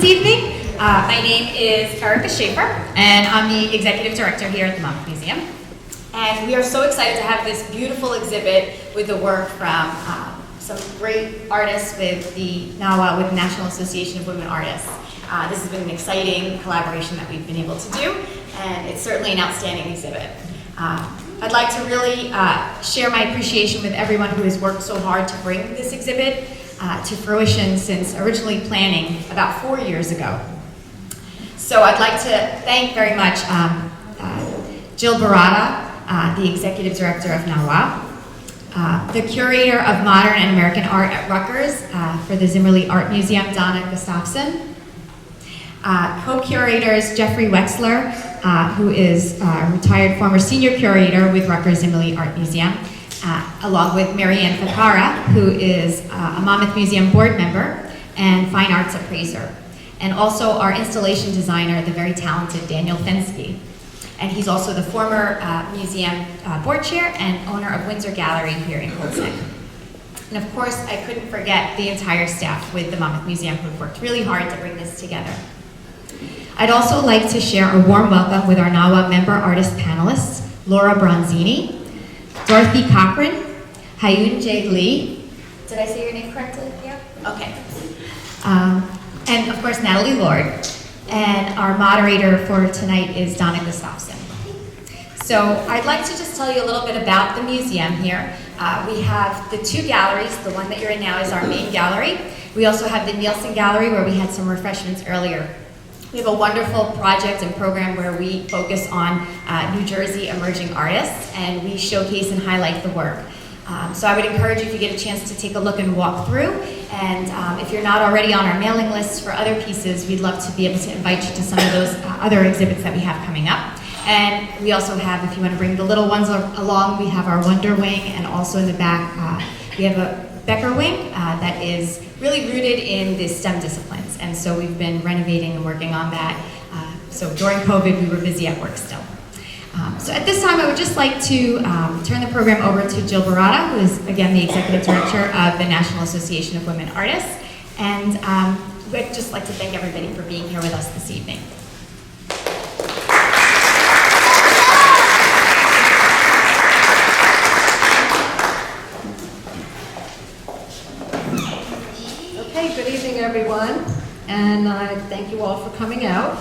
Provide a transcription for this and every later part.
evening. My name is Erica Schaefer, and I'm the Executive Director here at the Monmouth Museum. And we are so excited to have this beautiful exhibit with the work from some great artists with the NAWA, with the National Association of Women Artists. This has been an exciting collaboration that we've been able to do, and it's certainly an outstanding exhibit. I'd like to really share my appreciation with everyone who has worked so hard to bring this exhibit to fruition since originally planning about 4 years ago. So I'd like to thank very much Jill Barata, the Executive Director of NAWA, the Curator of Modern and American Art at Rutgers for the Zimmerli Art Museum, Donna Gustafson, co-curators Jeffrey Wexler, who is a retired former senior curator with Rutgers Zimmerli Art Museum, along with Marianne Fakara, who is a Monmouth Museum board member and fine arts appraiser, and also our installation designer, the very talented Daniel Fensky. And he's also the former museum board chair and owner of Windsor Gallery here in Cold Neck. And of course, I couldn't forget the entire staff with the Monmouth Museum who've worked really hard to bring this together. I'd also like to share a warm welcome with our NAWA member artist panelists, Laura Bronzini, Dorothy Cochran, Hyun Jae Lee. Did I say your name correctly? Yeah? Okay. And of course, Natalie Lord. And our moderator for tonight is Donna Gustafson. So I'd like to just tell you a little bit about the museum here. We have the two galleries. The one that you're in now is our main gallery. We also have the Nielsen Gallery where we had some refreshments earlier. We have a wonderful project and program where we focus on New Jersey emerging artists, and we showcase and highlight the work. So I would encourage you, if you get a chance, to take a look and walk through. And if you're not already on our mailing lists for other pieces, we'd love to be able to invite you to some of those other exhibits that we have coming up. And we also have, if you want to bring the little ones along, we have our Wonder Wing, and also in the back, we have a Becker Wing that is really rooted in the STEM disciplines. And so we've been renovating and working on that. So during COVID, we were busy at work still. So at this time, I would just like to turn the program over to Jill Barata, who is, again, the Executive Director of the National Association of Women Artists. And we'd just like to thank everybody for being here with us this evening. Okay, good evening, everyone. And I thank you all for coming out.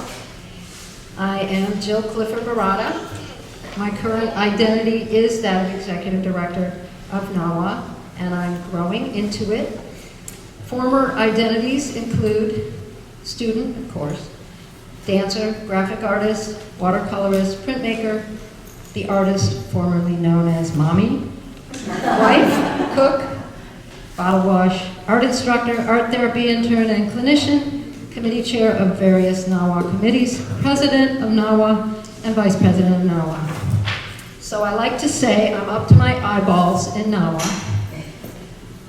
I am Jill Clifford Barata. My current identity is that of Executive Director of NAWA, and I'm growing into it. Former identities include student, of course, dancer, graphic artist, watercolorist, printmaker, the artist formerly known as Mommy, wife, cook, bottle wash, art instructor, art therapy intern and clinician, committee chair of various NAWA committees, president of NAWA, and vice president of NAWA. So I like to say I'm up to my eyeballs in NAWA,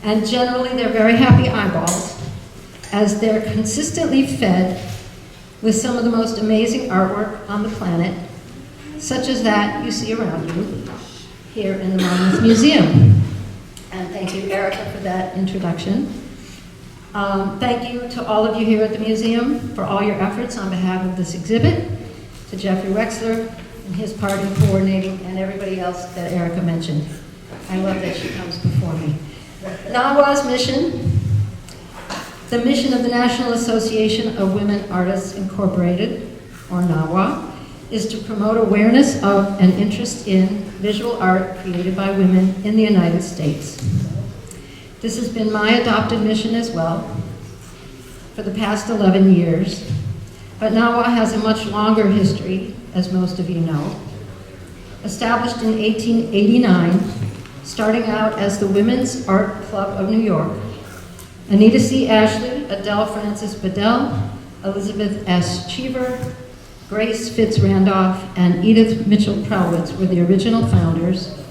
and generally they're very happy eyeballs as they're consistently fed with some of the most amazing artwork on the planet, such as that you see around you here in the Monmouth Museum. And thank you, Erica, for that introduction. Thank you to all of you here at the museum for all your efforts on behalf of this exhibit, to Jeffrey Wexler and his part in coordinating, and everybody else that Erica mentioned. I love that she comes before me. NAWA's mission, the mission of the National Association of Women Artists Incorporated, or NAWA, is to promote awareness of and interest in visual art created by women in the United States. This has been my adopted mission as well for the past 11 years, but NAWA has a much longer history, as most of you know. Established in 1889, starting out as the Women's Art Club of New York, Anita C. Ashley, Adele Frances Bedell, Elizabeth S. Cheever, Grace Fitz-Randolph, and Edith Mitchell-Prowitz were the original founders,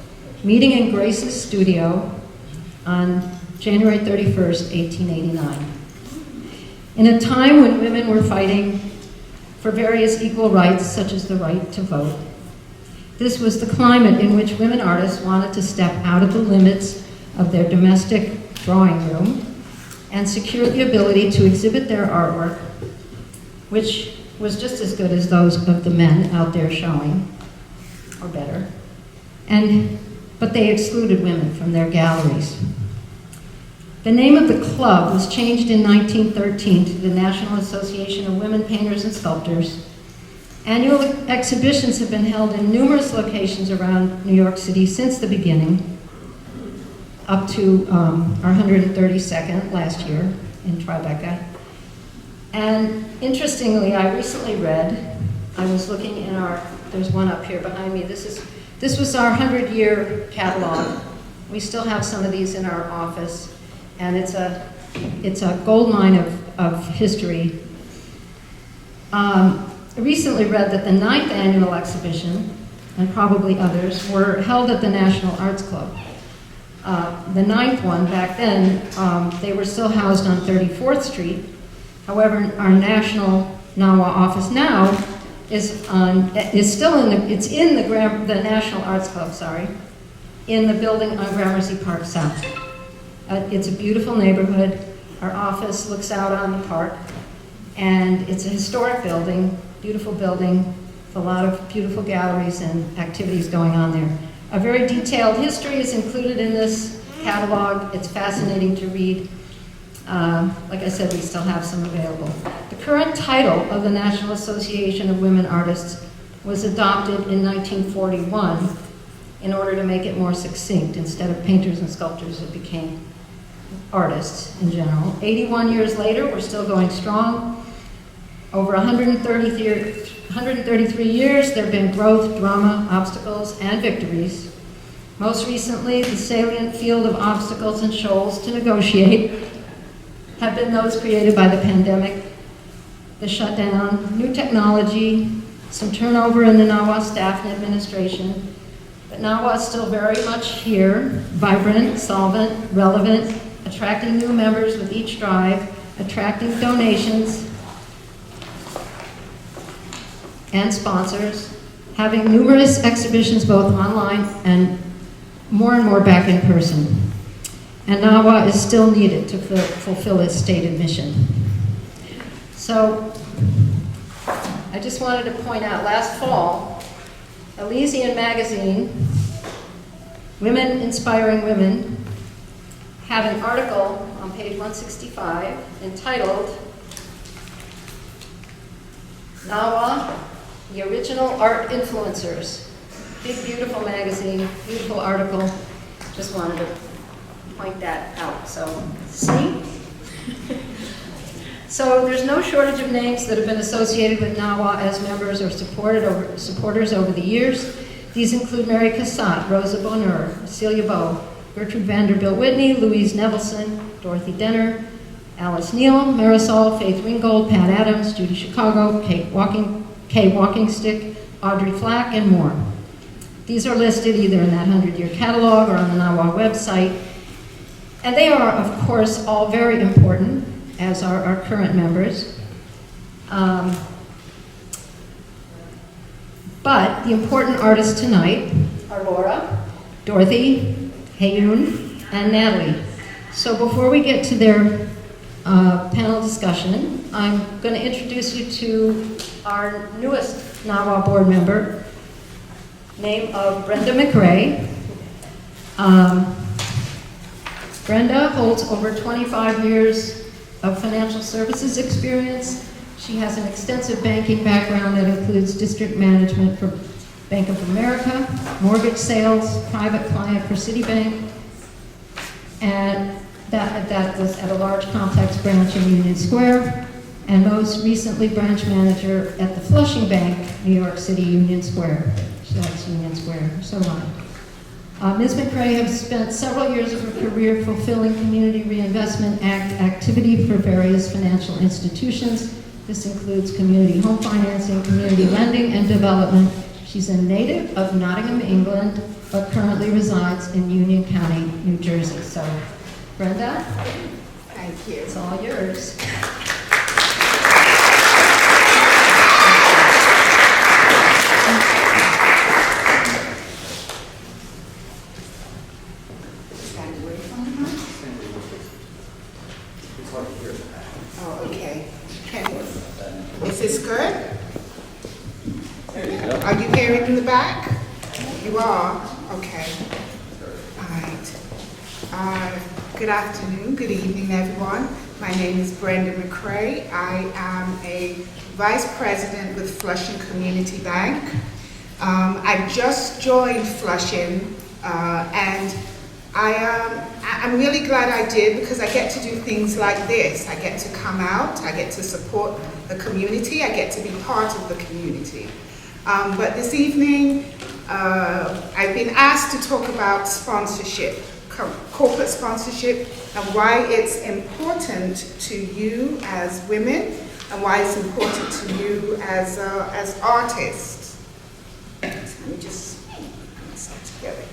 meeting in Grace's studio on January 31st, 1889. In a time when women were fighting for various equal rights, such as the right to vote, this was the climate in which women artists wanted to step out of the limits of their domestic drawing room and secure the ability to exhibit their artwork which was just as good as those of the men out there showing, or better. But they excluded women from their galleries. The name of the club was changed in 1913 to the National Association of Women Painters and Sculptors. Annual exhibitions have been held in numerous locations around New York City since the beginning, up to our 132nd last year in Tribeca. And interestingly, I recently read, I was looking in there's one up here behind me, this was our 100-year catalog. We still have some of these in our office, and it's a gold mine of history. I recently read that the 9th annual exhibition, and probably others, were held at the National Arts Club. The 9th one, back then, they were still housed on 34th Street. However, our national NAWA office now is still in the National Arts Club, in the building on Gramercy Park South. It's a beautiful neighborhood. Our office looks out on the park, and it's a historic building, beautiful building, with a lot of beautiful galleries and activities going on there. A very detailed history is included in this catalog. It's fascinating to read. Like I said, we still have some available. The current title of the National Association of Women Artists was adopted in 1941 in order to make it more succinct. Instead of painters and sculptors, it became artists in general. 81 years later, we're still going strong. Over 133 years, there have been growth, drama, obstacles, and victories. Most recently, the salient field of obstacles and shoals to negotiate have been those created by the pandemic, the shutdown, new technology, some turnover in the NAWA staff and administration. But NAWA is still very much here, vibrant, solvent, relevant, attracting new members with each drive, attracting donations and sponsors, having numerous exhibitions both online and more back in person. And NAWA is still needed to fulfill its stated mission. So, I just wanted to point out, last fall, Elysian magazine, Women Inspiring Women, had an article on page 165 entitled, NAWA, the Original Art Influencers. Big, beautiful magazine, beautiful article. Just wanted to point that out. So, see? So there's no shortage of names that have been associated with NAWA as members or supporters over the years. These include Mary Cassatt, Rosa Bonheur, Celia Bowe, Gertrude Vanderbilt Whitney, Louise Nevelson, Dorothy Denner, Alice Neal, Marisol, Faith Ringgold, Pat Adams, Judy Chicago, Kay Walkingstick, Audrey Flack, and more. These are listed either in that 100-year catalog or on the NAWA website. And they are, of course, all very important, as are our current members. But the important artists tonight are Laura, Dorothy, Hayun, and Natalie. So before we get to their panel discussion, I'm going to introduce you to our newest NAWA board member, name of Brenda McRae. Brenda holds over 25 years of financial services experience. She has an extensive banking background that includes district management for Bank of America, mortgage sales, private client for Citibank, and that was at a large complex branch in Union Square, and most recently branch manager at the Flushing Bank, New York City, Union Square. She likes Union Square, so on. Ms. McRae has spent several years of her career fulfilling Community Reinvestment Act activity for various financial institutions. This includes community home financing, community lending, and development. She's a native of Nottingham, England, but currently resides in Union County, New Jersey. So, Brenda? Thank you. It's all yours. Oh, okay. Is Are you hearing in the back? You are? Okay. All right. Good afternoon, good evening, everyone. My name is Brenda McCrae. I am a Vice President with Flushing Community Bank. I just joined Flushing, and I'm really glad I did, because I get to do things like this. I get to come out, I get to support the community, I get to be part of the community. But this evening, I've been asked to talk about sponsorship, corporate sponsorship, and why it's important to you as women, and why it's important to you as artists. Let me just put myself together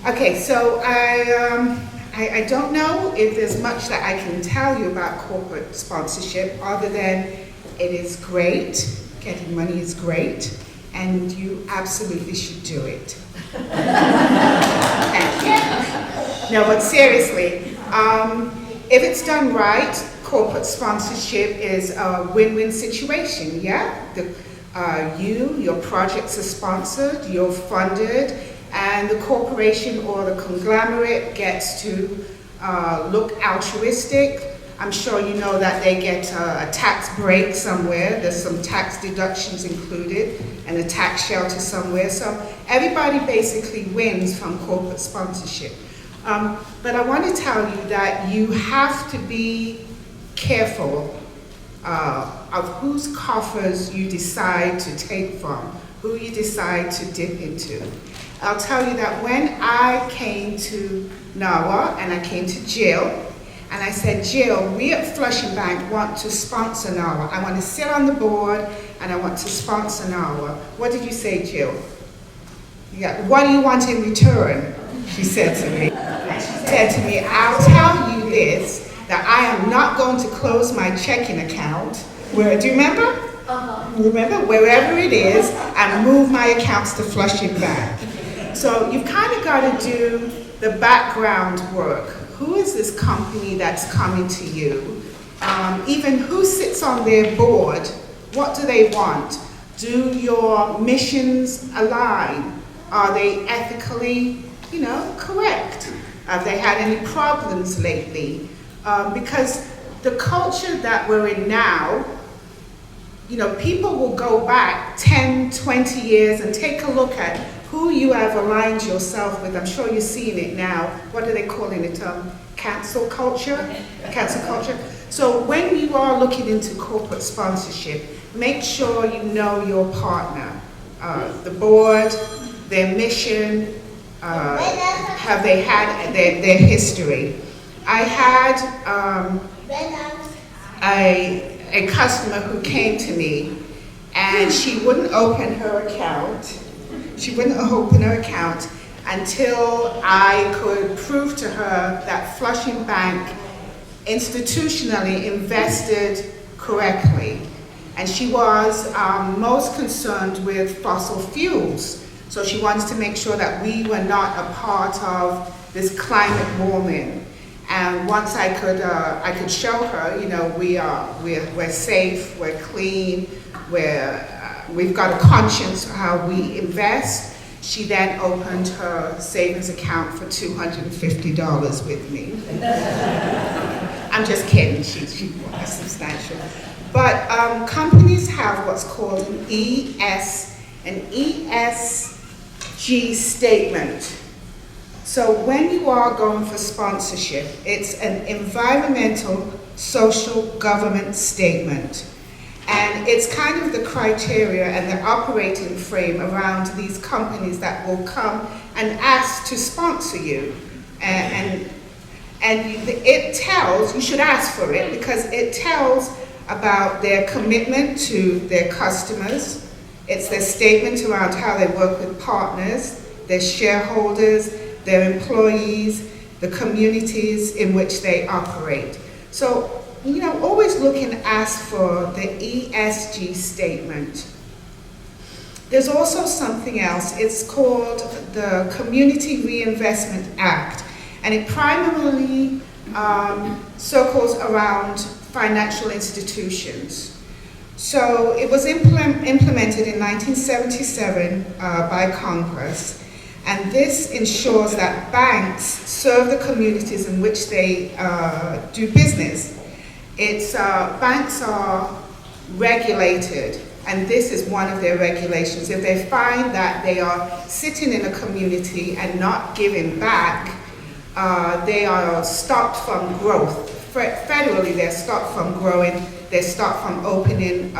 here. Okay, so I don't know if there's much that I can tell you about corporate sponsorship other than it is great, getting money is great, and you absolutely should do it. Thank you. No, but seriously, if it's done right, corporate sponsorship is a win-win situation, yeah? Your projects are sponsored, you're funded, and the corporation or the conglomerate gets to look altruistic. I'm sure you know that they get a tax break somewhere. There's some tax deductions included and a tax shelter somewhere. So everybody basically wins from corporate sponsorship. But I want to tell you that you have to be careful of whose coffers you decide to take from, who you decide to dip into. I'll tell you that when I came to NAWA and I came to Jill, and I said, Jill, we at Flushing Bank want to sponsor NAWA. I want to sit on the board and I want to sponsor NAWA. What did you say, Jill? Yeah, what do you want in return? She said to me. She said to me, I'll tell you this, that I am not going to close my checking account. Where, do you remember? Remember, wherever it is, and move my accounts to Flushing Bank. So you've kind of got to do the background work. Who is this company that's coming to you? Even who sits on their board? What do they want? Do your missions align? Are they ethically, correct? Have they had any problems lately? Because the culture that we're in now, people will go back 10, 20 years and take a look at who you have aligned yourself with. I'm sure you're seeing it now. What are they calling it? Cancel culture? Cancel culture. So when you are looking into corporate sponsorship, make sure you know your partner, the board, their mission, have they had their history. I had a customer who came to me and she wouldn't open her account. She wouldn't open her account until I could prove to her that Flushing Bank institutionally invested correctly. And she was most concerned with fossil fuels. So she wanted to make sure that we were not a part of this climate warming. And once I could show her, we're safe, we're clean, we've got a conscience for how we invest. She then opened her savings account for $250 with me. I'm just kidding, she was substantial. But companies have what's called an ESG statement. So when you are going for sponsorship, it's an environmental, social, government statement. And it's kind of the criteria and the operating frame around these companies that will come and ask to sponsor you. And it tells, you should ask for it, because it tells about their commitment to their customers. It's their statement around how they work with partners, their shareholders, their employees, the communities in which they operate. So, always look and ask for the ESG statement. There's also something else. It's called the Community Reinvestment Act, and it primarily circles around financial institutions. So it was implemented in 1977 by Congress, and this ensures that banks serve the communities in which they do business. Banks are regulated, and this is one of their regulations. If they find that they are sitting in a community and not giving back, they are stopped from growth. Federally, they're stopped from growing. They're stopped from opening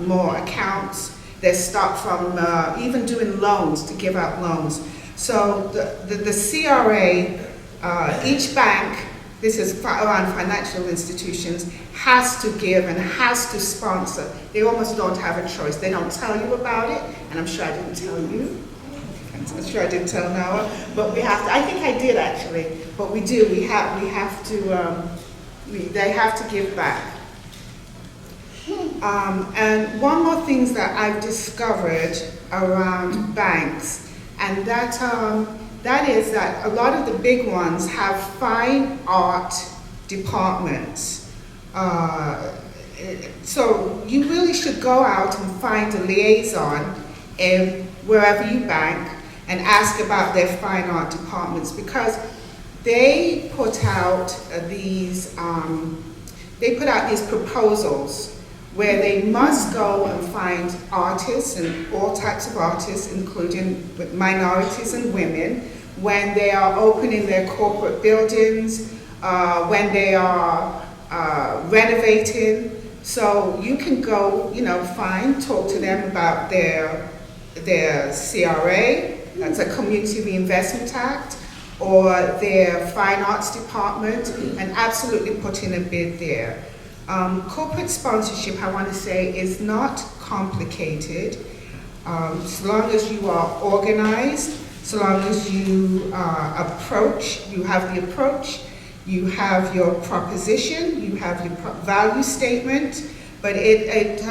more accounts. They're stopped from even doing loans, to give out loans. So the CRA, each bank, this is around financial institutions, has to give and has to sponsor. They almost don't have a choice. They don't tell you about it, and I'm sure I didn't tell you. I'm sure I didn't tell NAWA, but we have to. I think I did actually, but we do. We have to. They have to give back. And one more thing that I've discovered around banks, and that is that a lot of the big ones have fine art departments. So you really should go out and find a liaison wherever you bank and ask about their fine art departments, because they put out these proposals where they must go and find artists, and all types of artists, including minorities and women, when they are opening their corporate buildings, when they are renovating. So you can go, talk to them about their CRA, that's a Community Reinvestment Act, or their Fine Arts Department, and absolutely put in a bid there. Corporate sponsorship, I want to say, is not complicated. As long as you are organized, so long as you have the approach, you have your proposition, you have your value statement, but it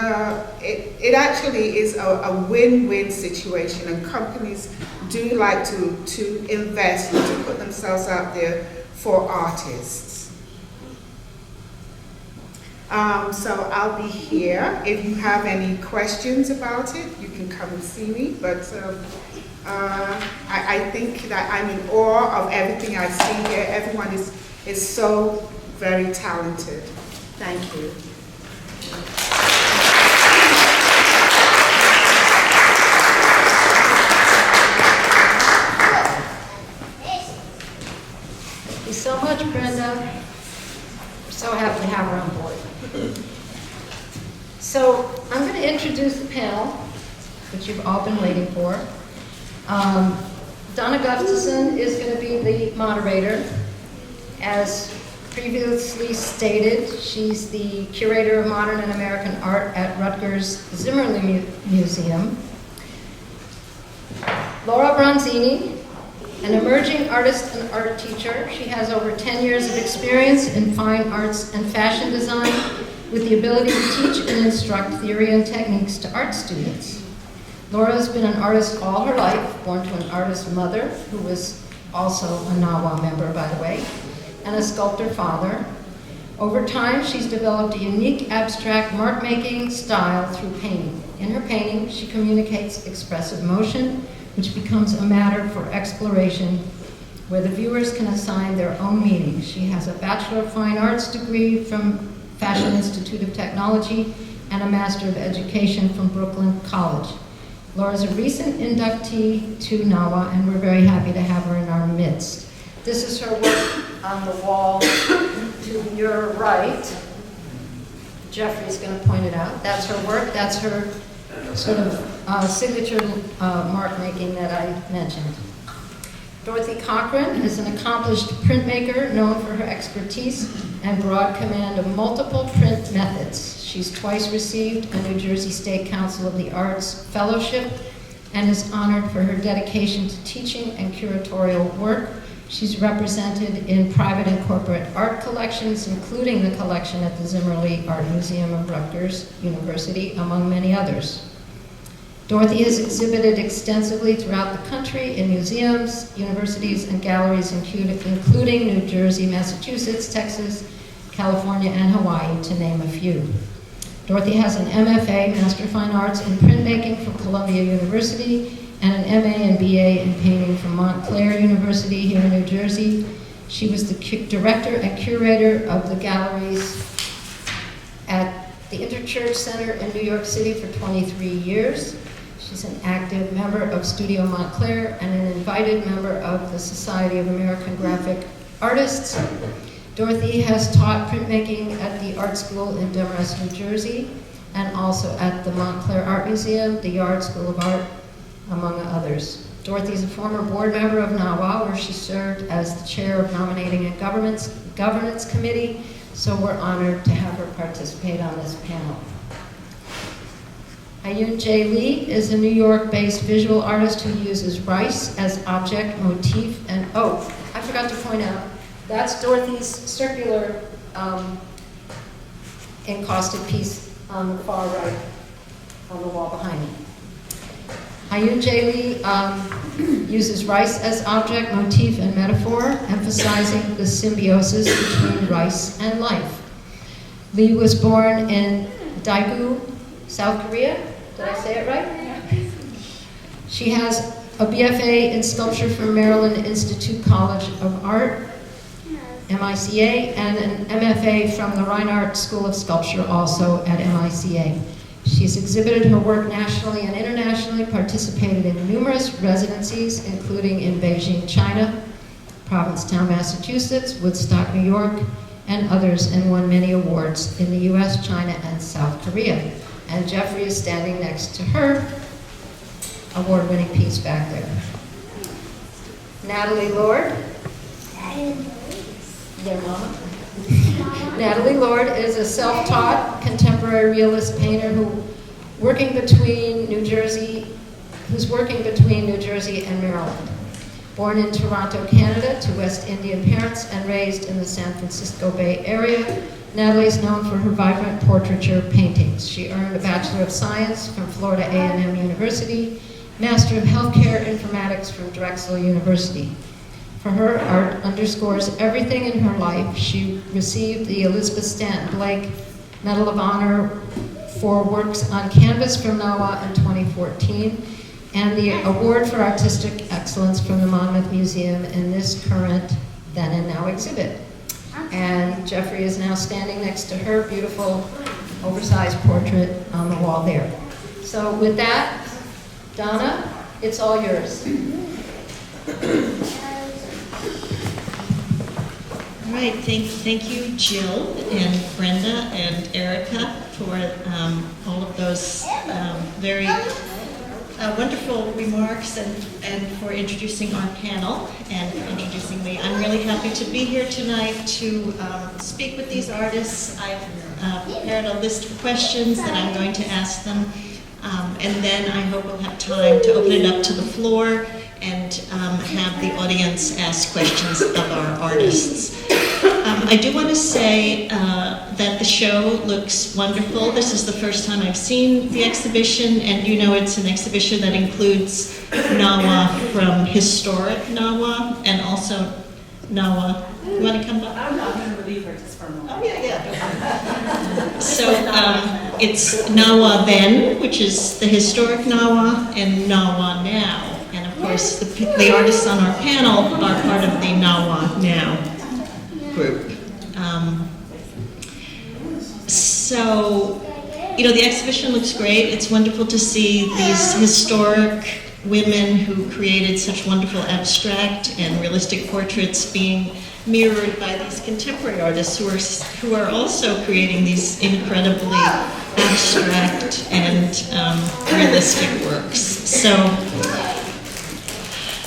actually is a win-win situation, and companies do like to invest and to put themselves out there for artists. So I'll be here. If you have any questions about it, you can come and see me. But I think that I'm in awe of everything I've seen here. Everyone is so very talented. Thank you. Thank you so much, Brenda. We're so happy to have her on board. So I'm going to introduce the panel, which you've all been waiting for. Donna Gustafson is going to be the moderator. As previously stated, she's the curator of modern and American art at Rutgers Zimmerli Museum. Laura Bronzini, an emerging artist and art teacher. She has over 10 years of experience in fine arts and fashion design, with the ability to teach and instruct theory and techniques to art students. Laura's been an artist all her life, born to an artist mother, who was also a NAWA member, by the way, and a sculptor father. Over time, she's developed a unique abstract mark-making style through painting. In her painting, she communicates expressive motion, which becomes a matter for exploration, where the viewers can assign their own meaning. She has a Bachelor of Fine Arts degree from Fashion Institute of Technology and a Master of Education from Brooklyn College. Laura's a recent inductee to NAWA, and we're very happy to have her in our midst. This is her work on the wall to your right. Jeffrey's going to point it out. That's her work. That's her sort of signature mark making that I mentioned. Dorothy Cochran is an accomplished printmaker known for her expertise and broad command of multiple print methods. She's twice received a New Jersey State Council of the Arts Fellowship and is honored for her dedication to teaching and curatorial work. She's represented in private and corporate art collections, including the collection at the Zimmerli Art Museum of Rutgers University, among many others. Dorothy has exhibited extensively throughout the country in museums, universities, and galleries, including New Jersey, Massachusetts, Texas, California, and Hawaii, to name a few. Dorothy has an MFA, Master of Fine Arts, in printmaking from Columbia University, and an MA and BA in painting from Montclair University here in New Jersey. She was the director and curator of the galleries at the Interchurch Center in New York City for 23 years. She's an active member of Studio Montclair and an invited member of the Society of American Graphic Artists. Dorothy has taught printmaking at the art school in Demorest, New Jersey, and also at the Montclair Art Museum, the Yard School of Art, among others. Dorothy is a former board member of NAWA, where she served as the chair of Nominating and Governance Committee, so we're honored to have her participate on this panel. Hyun Jae Lee is a New York-based visual artist who uses rice as object, motif, and oh, I forgot to point out, that's Dorothy's circular encosted piece on the far right, on the wall behind me. Hyun Jae Lee uses rice as object, motif, and metaphor, emphasizing the symbiosis between rice and life. Lee was born in Daegu, South Korea. Did I say it right? She has a BFA in sculpture from Maryland Institute College of Art, MICA, and an MFA from the Reinhardt School of Sculpture, also at MICA. She's exhibited her work nationally and internationally, participated in numerous residencies, including in Beijing, China, Provincetown, Massachusetts, Woodstock, New York, and others, and won many awards in the US, China, and South Korea. And Jeffrey is standing next to her award-winning piece back there. Natalie Lord. Their mama. Natalie Lord is a self-taught contemporary realist painter who's working between New Jersey and Maryland. Born in Toronto, Canada, to West Indian parents and raised in the San Francisco Bay Area, Natalie is known for her vibrant portraiture paintings. She earned a Bachelor of Science from Florida A&M University, Master of Healthcare Informatics from Drexel University. For her, art underscores everything in her life. She received the Elizabeth Stanton Blake Medal of Honor for works on canvas from NAWA in 2014, and the Award for Artistic Excellence from the Monmouth Museum in this current Then and Now exhibit. And Jeffrey is now standing next to her beautiful, oversized portrait on the wall there. So with that, Donna, it's all yours. All right, thank you, Jill and Brenda and Erica, for all of those very wonderful remarks and for introducing our panel and for introducing me. I'm really happy to be here tonight to speak with these artists. I've prepared a list of questions that I'm going to ask them, and then I hope we'll have time to open it up to the floor and have the audience ask questions of our artists. I do want to say that the show looks wonderful. This is the first time I've seen the exhibition, and you know it's an exhibition that includes NAWA from historic NAWA and also NAWA. You want to come back? I'm going to relieve her just for a moment. Oh, yeah. So it's NAWA Then, which is the historic NAWA, and NAWA Now. And of course, the artists on our panel are part of the NAWA Now group. So, you know, the exhibition looks great. It's wonderful to see these historic women who created such wonderful abstract and realistic portraits being mirrored by these contemporary artists who are also creating these incredibly abstract and realistic works. So,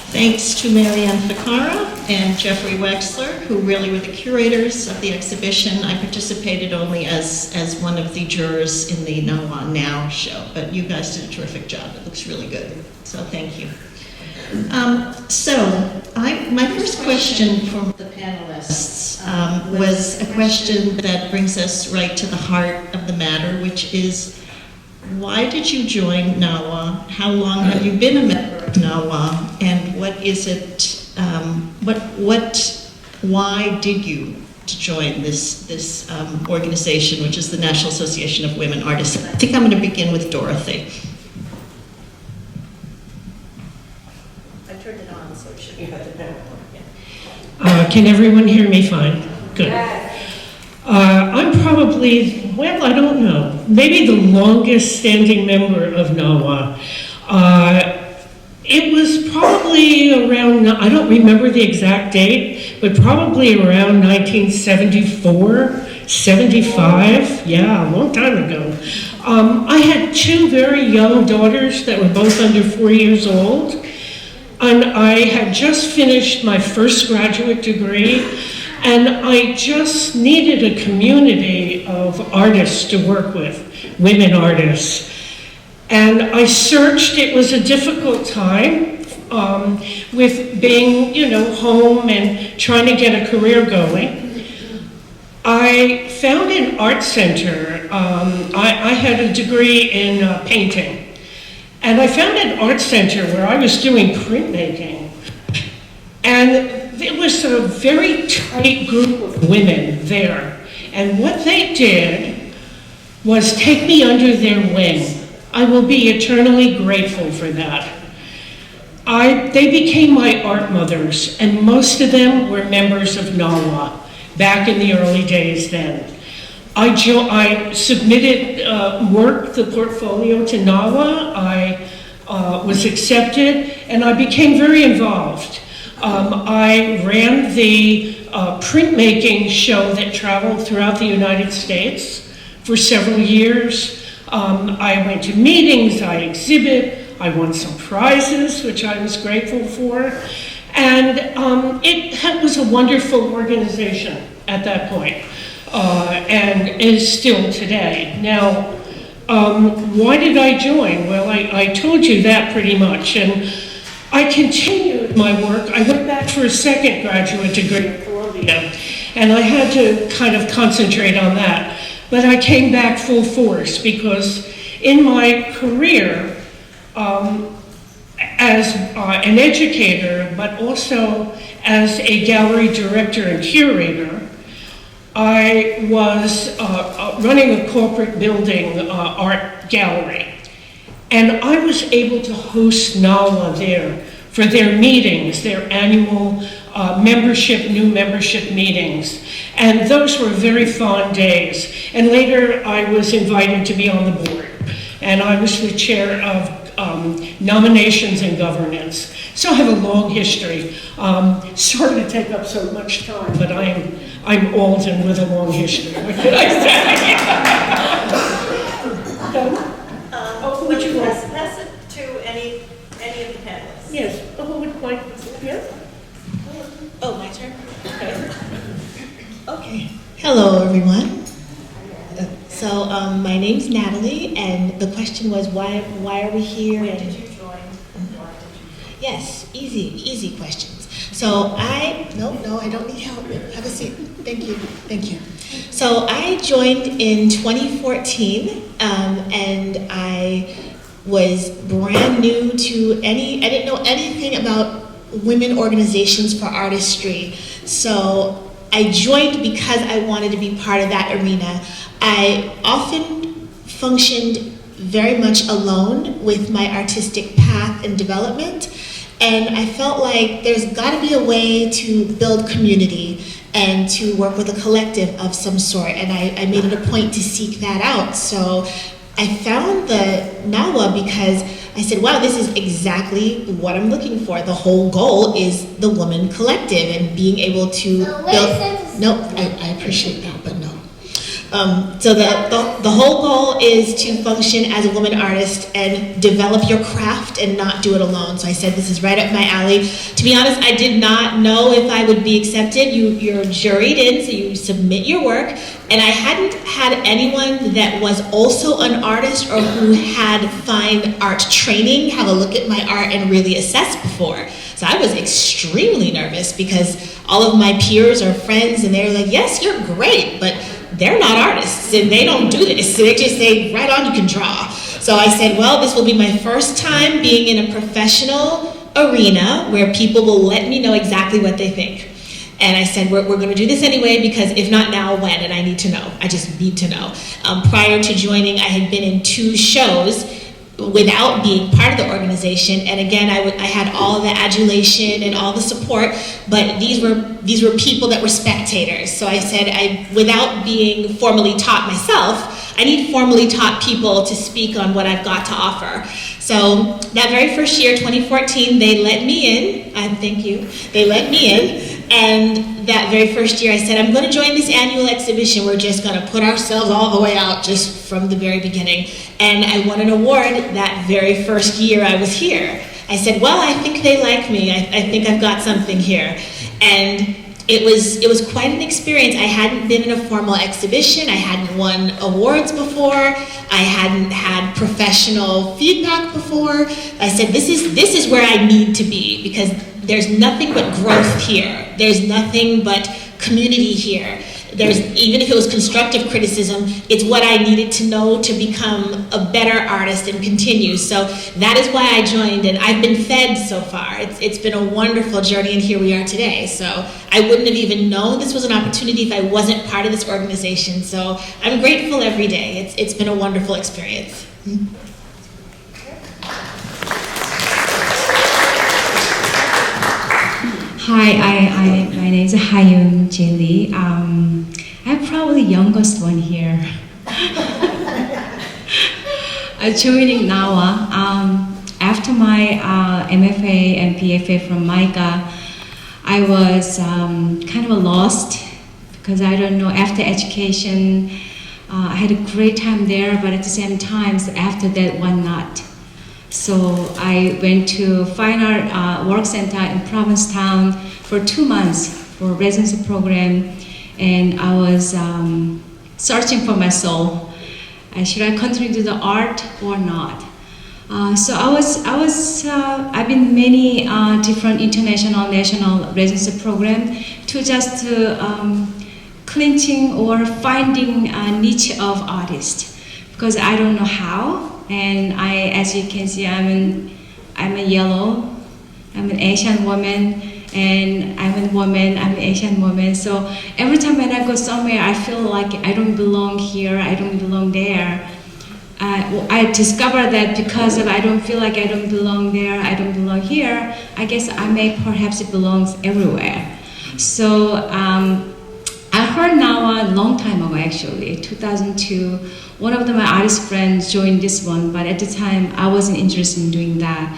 thanks to Marianne Ficarra and Jeffrey Wexler, who really were the curators of the exhibition. I participated only as one of the jurors in the NAWA Now show, but you guys did a terrific job. It looks really good, so thank you. My first question for the panelists was a question that brings us right to the heart of the matter, which is, why did you join NAWA? How long have you been a member of NAWA? And what is it, why did you to join this organization, which is the National Association of Women Artists. I think I'm going to begin with Dorothy. I turned it on, so it should be better. Can everyone hear me fine? Good. I'm probably, well, I don't know, maybe the longest standing member of NAWA. It was probably around, I don't remember the exact date, but probably around 1974, 75, yeah, a long time ago. I had two very young daughters that were both under 4 years old, and I had just finished my first graduate degree, and I just needed a community of artists to work with, women artists. And I searched. It was a difficult time with being, home and trying to get a career going. I found an art center. I had a degree in painting. And I found an art center where I was doing printmaking. And it was a very tight group of women there. And what they did was take me under their wing. I will be eternally grateful for that. They became my art mothers, and most of them were members of NAWA back in the early days then. I submitted the portfolio to NAWA. I was accepted, and I became very involved. I ran the printmaking show that traveled throughout the United States for several years. I went to meetings, I exhibit, I won some prizes, which I was grateful for. And it was a wonderful organization at that point, and is still today. Now, why did I join? Well, I told you that pretty much. And I continued my work. I went back for a second graduate degree at Columbia, and I had to kind of concentrate on that. But I came back full force because in my career as an educator, but also as a gallery director and curator, I was running a corporate building art gallery. And I was able to host NAWA there for their meetings, their annual new membership meetings. And those were very fond days. And later I was invited to be on the board. And I was the chair of nominations and governance. So I have a long history. Sorry to take up so much time, but I'm old and with a long history. What can I say? Would you like to pass it to any of the panelists? Yes. Who would like to? Yes. Oh, my turn? Okay. Okay. Hello, everyone. So, my name's Natalie, and the question was, why are we here? When did you join? Yes, easy questions. So no, I don't need help. Have a seat. Thank you. So I joined in 2014, and I was brand new to I didn't know anything about women organizations for artistry. So I joined because I wanted to be part of that arena. I often functioned very much alone with my artistic path and development, and I felt like there's got to be a way to build community and to work with a collective of some sort, and I made it a point to seek that out. So I found the NAWA because I said, wow, this is exactly what I'm looking for. The whole goal is the woman collective and being able to build. No, I appreciate that, but no. So the whole goal is to function as a woman artist and develop your craft and not do it alone. So I said, this is right up my alley. To be honest, I did not know if I would be accepted. You're juried in, so you submit your work. And I hadn't had anyone that was also an artist or who had fine art training have a look at my art and really assess before. So I was extremely nervous because all of my peers are friends and they're like, yes, you're great, but they're not artists and they don't do this. So they just say, right on, you can draw. So I said, well, this will be my first time being in a professional arena where people will let me know exactly what they think. And I said, we're going to do this anyway, because if not now, when? And I need to know. I just need to know. Prior to joining, I had been in 2 shows without being part of the organization, and again, I had all the adulation and all the support, but these were people that were spectators. So I said, without being formally taught myself, I need formally taught people to speak on what I've got to offer. So that very first year, 2014, they let me in. Thank you. They let me in. And that very first year I said, I'm going to join this annual exhibition. We're just going to put ourselves all the way out just from the very beginning. And I won an award that very first year I was here. I said, well, I think they like me. I think I've got something here. And it was quite an experience. I hadn't been in a formal exhibition. I hadn't won awards before. I hadn't had professional feedback before. I said, this is where I need to be, because there's nothing but growth here. There's nothing but community here. Even if it was constructive criticism, it's what I needed to know to become a better artist and continue. So that is why I joined, and I've been fed so far. It's been a wonderful journey, and here we are today. So I wouldn't have even known this was an opportunity if I wasn't part of this organization. So I'm grateful every day. It's been a wonderful experience. Hi, my name is Hayun Jili. I'm probably the youngest one here. I'm joining NAWA. After my MFA and PFA from MICA, I was kind of lost, because I don't know, after education, I had a great time there, but at the same time, after that, one not. So I went to Fine Art Work Center in Provincetown for 2 months for residency program, and I was searching for my soul. Should I continue to do the art or not? So I've been many different international, national residency program to just clinching or finding a niche of artist, because I don't know how. And as you can see, I'm a yellow, I'm an Asian woman, and I'm a woman, I'm an Asian woman. So every time when I go somewhere, I feel like I don't belong here, I don't belong there. I discovered that because I don't feel like I don't belong there, I don't belong here, I guess I may perhaps belong everywhere. So I heard NAWA a long time ago, actually, 2002. One of my artist friends joined this one, but at the time I wasn't interested in doing that.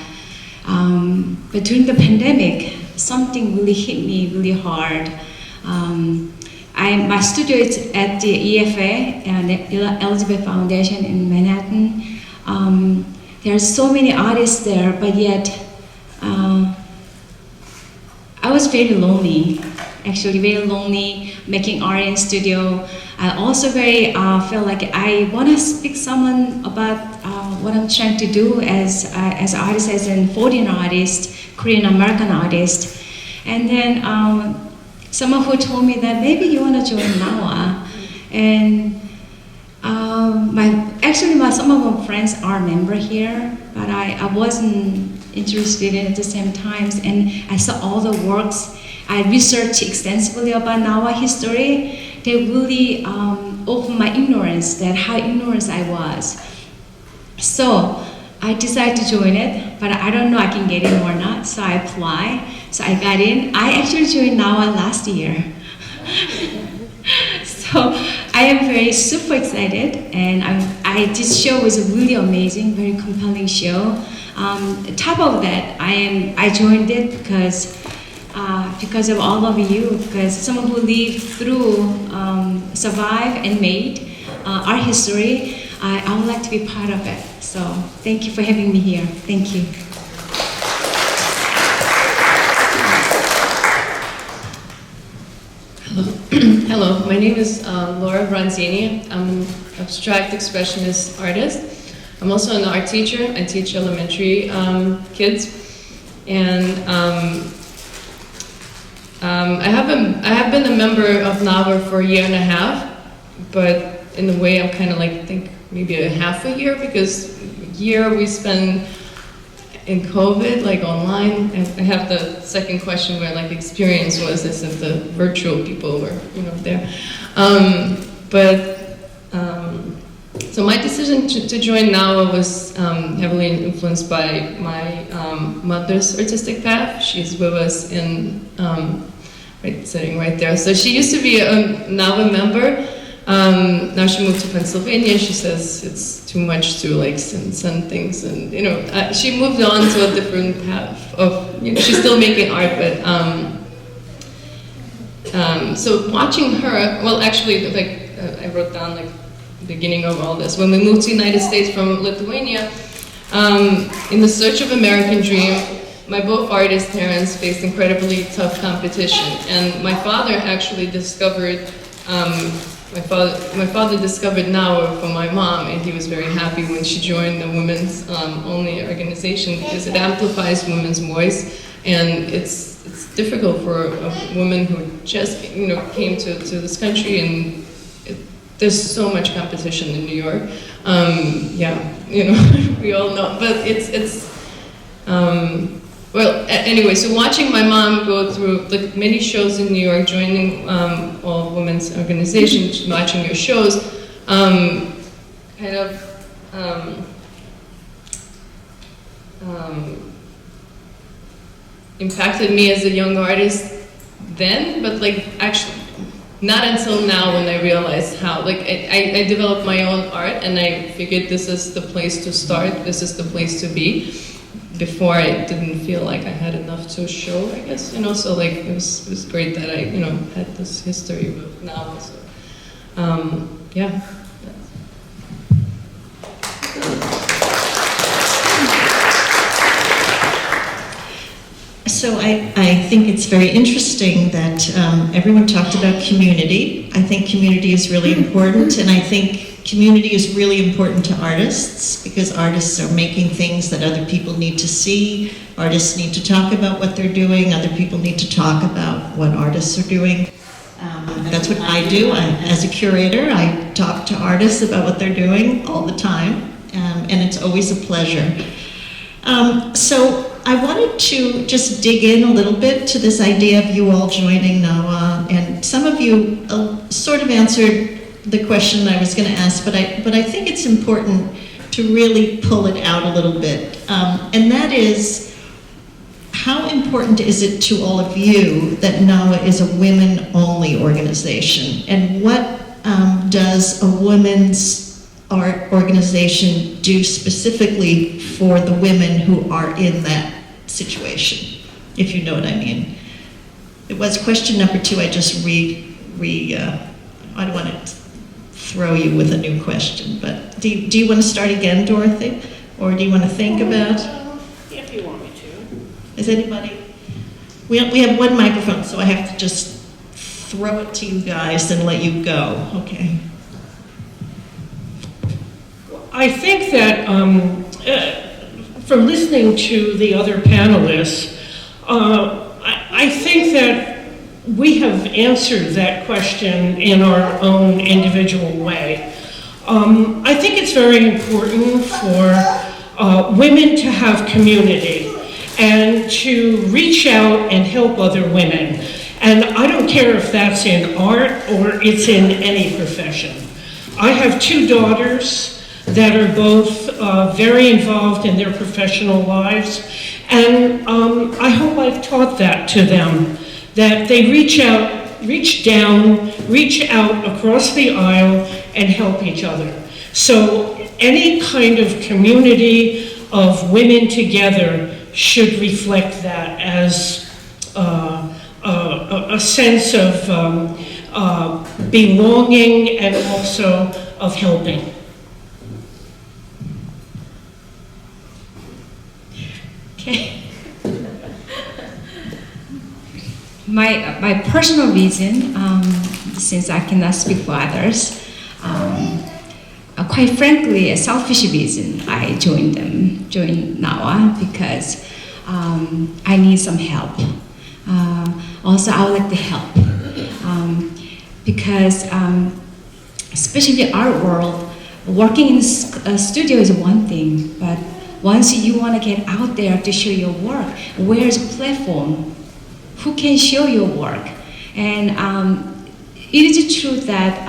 But during the pandemic, something really hit me really hard. My studio is at the EFA, the Elizabeth Foundation in Manhattan. There are so many artists there, but yet I was very lonely. Actually, very lonely making art in studio. I also felt like I want to speak someone about what I'm trying to do as an artist, as a foreign artist, Korean American artist. And then someone who told me that maybe you want to join NAWA. And some of my friends are members here, but I wasn't interested in it at the same time. And I saw all the works. I researched extensively about NAWA history. They really opened my ignorance, that how ignorant I was. So I decided to join it, but I don't know I can get in or not, so I applied. So I got in. I actually joined NAWA last year. So I am very super excited, and this show was a really amazing, very compelling show. Top of that, I joined it because of all of you, because someone who lived through, survived and made our history, I would like to be part of it. So thank you for having me here. Thank you. Hello, my name is Laura Bronzini. I'm an abstract expressionist artist. I'm also an art teacher. I teach elementary kids, and I have been a member of NAWA for a year and a half, but in a way I'm kind of like, I think maybe a half a year, because year we spend in COVID, like online, and I have the second question where like experience was this if the virtual people were, there. So my decision to join NAWA was heavily influenced by my mother's artistic path. She's with us in, sitting right there. So she used to be a NAWA member. Now she moved to Pennsylvania. She says it's too much to like send things, and she moved on to a different path of, she's still making art, but so watching her, well, actually, like I wrote down like the beginning of all this. When we moved to the United States from Lithuania, in the search of American dream, my both artist parents faced incredibly tough competition, and my father actually discovered. My father discovered NAWA from my mom, and he was very happy when she joined the women's only organization because it amplifies women's voice, and it's difficult for a woman who just came to this country, and there's so much competition in New York. We all know, but it's well, anyway, so watching my mom go through like many shows in New York, joining all women's organizations, watching your shows, impacted me as a young artist then, but like actually not until now when I realized how, like I developed my own art and I figured this is the place to start, this is the place to be. Before I didn't feel like I had enough to show, I guess, so like it was great that I, had this history with NAWA, so, yeah. So I think it's very interesting that everyone talked about community. I think community is really important, and I think community is really important to artists because artists are making things that other people need to see. Artists need to talk about what they're doing. Other people need to talk about what artists are doing. That's what I do. As a curator, I talk to artists about what they're doing all the time, and it's always a pleasure. So I wanted to just dig in a little bit to this idea of you all joining NAWA, and some of you sort of answered the question I was going to ask, but I think it's important to really pull it out a little bit, and that is, how important is it to all of you that NAWA is a women-only organization, and what does a women's art organization do specifically for the women who are in that situation, if you know what I mean? It was question number 2. I just I don't want to throw you with a new question, but do you want to start again, Dorothy? Or do you want to think about? If you want me to. Is anybody? We have one microphone, so I have to just throw it to you guys and let you go. Okay. I think that from listening to the other panelists, I think that we have answered that question in our own individual way. I think it's very important for women to have community and to reach out and help other women. And I don't care if that's in art or it's in any profession. I have 2 daughters that are both very involved in their professional lives, and I hope I've taught that to them, that they reach out across the aisle and help each other. So any kind of community of women together should reflect that as a sense of belonging and also of helping. Okay. My personal reason, since I cannot speak for others, quite frankly, a selfish reason I joined NAWA because I need some help. Also, I would like to help because, especially in the art world, working in a studio is one thing, but once you want to get out there to show your work, where's a platform? Who can show your work? And it is the truth that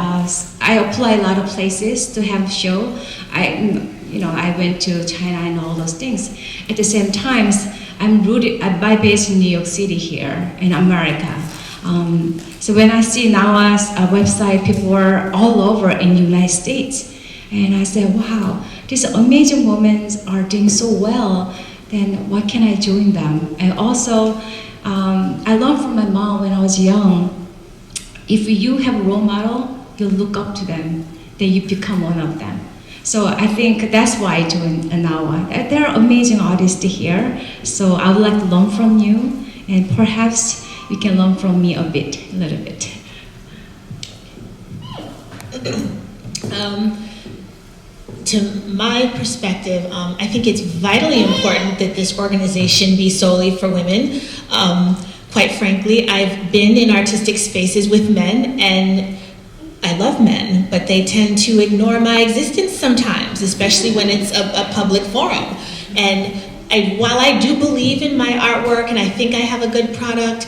I apply a lot of places to have a show. I went to China and all those things. At the same time, I'm rooted, I'm based in New York City here in America. So when I see NAWA's website, people are all over in the United States. And I said, wow, these amazing women are doing so well, then why can't I join them? And also, I learned from my mom when I was young, if you have a role model, you look up to them, then you become one of them. So I think that's why I joined NAWA. There are amazing artists here, so I would like to learn from you, and perhaps you can learn from me a little bit. To my perspective, I think it's vitally important that this organization be solely for women. Quite frankly, I've been in artistic spaces with men, and I love men, but they tend to ignore my existence sometimes, especially when it's a public forum. And while I do believe in my artwork and I think I have a good product,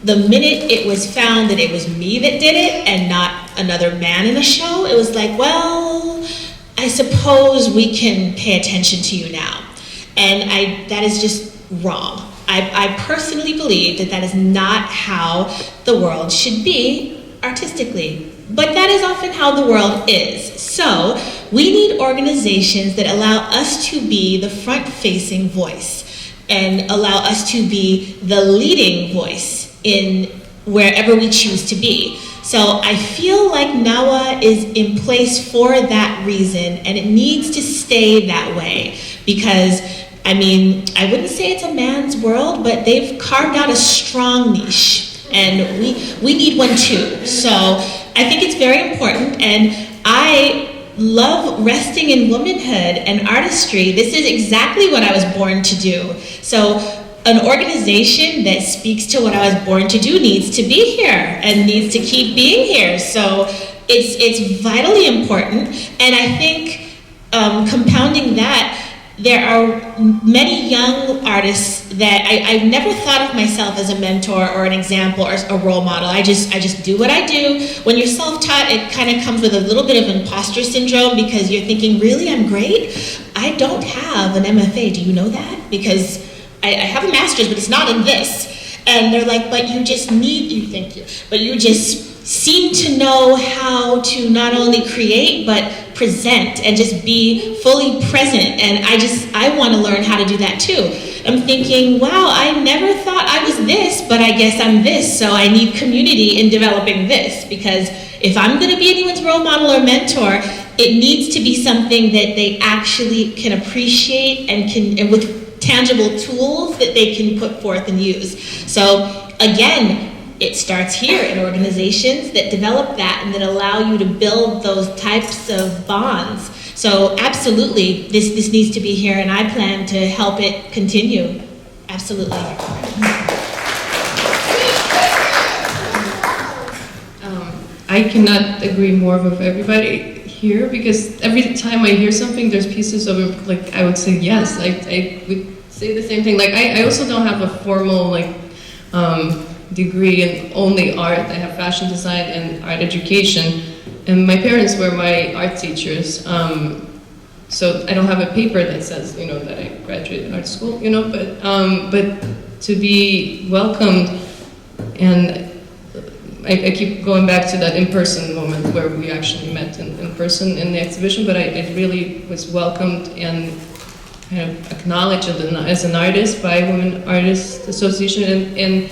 the minute it was found that it was me that did it and not another man in a show, it was like, well, I suppose we can pay attention to you now. And that is just wrong. I personally believe that is not how the world should be artistically. But that is often how the world is. So we need organizations that allow us to be the front-facing voice and allow us to be the leading voice in wherever we choose to be. So I feel like NAWA is in place for that reason, and it needs to stay that way because, I mean, I wouldn't say it's a man's world, but they've carved out a strong niche, and we need one too. So I think it's very important, and I love resting in womanhood and artistry. This is exactly what I was born to do. So an organization that speaks to what I was born to do needs to be here and needs to keep being here. So it's vitally important, and I think compounding that, there are many young artists that I've never thought of myself as a mentor or an example or a role model. I just do what I do. When you're self-taught, it kind of comes with a little bit of imposter syndrome because you're thinking, really, I'm great? I don't have an MFA, do you know that? Because I have a master's, but it's not in this. And they're like, but you just thank you, but you just seem to know how to not only create, but present and just be fully present. And I want to learn how to do that too. I'm thinking, wow, I never thought I was this, but I guess I'm this. So I need community in developing this, because if I'm going to be anyone's role model or mentor, it needs to be something that they actually can appreciate and with tangible tools that they can put forth and use. So again, it starts here in organizations that develop that and that allow you to build those types of bonds. So absolutely, this needs to be here, and I plan to help it continue. Absolutely. I cannot agree more with everybody here, because every time I hear something, there's pieces of it, like, I would say yes. I would say the same thing. Like, I also don't have a formal, like, degree in only art. I have fashion design and art education, and my parents were my art teachers, so I don't have a paper that says, you know, that I graduated art school, you know, but to be welcomed, and I keep going back to that in-person moment where we actually met in person in the exhibition, but I really was welcomed and kind of acknowledged as an artist by Women Artists Association, and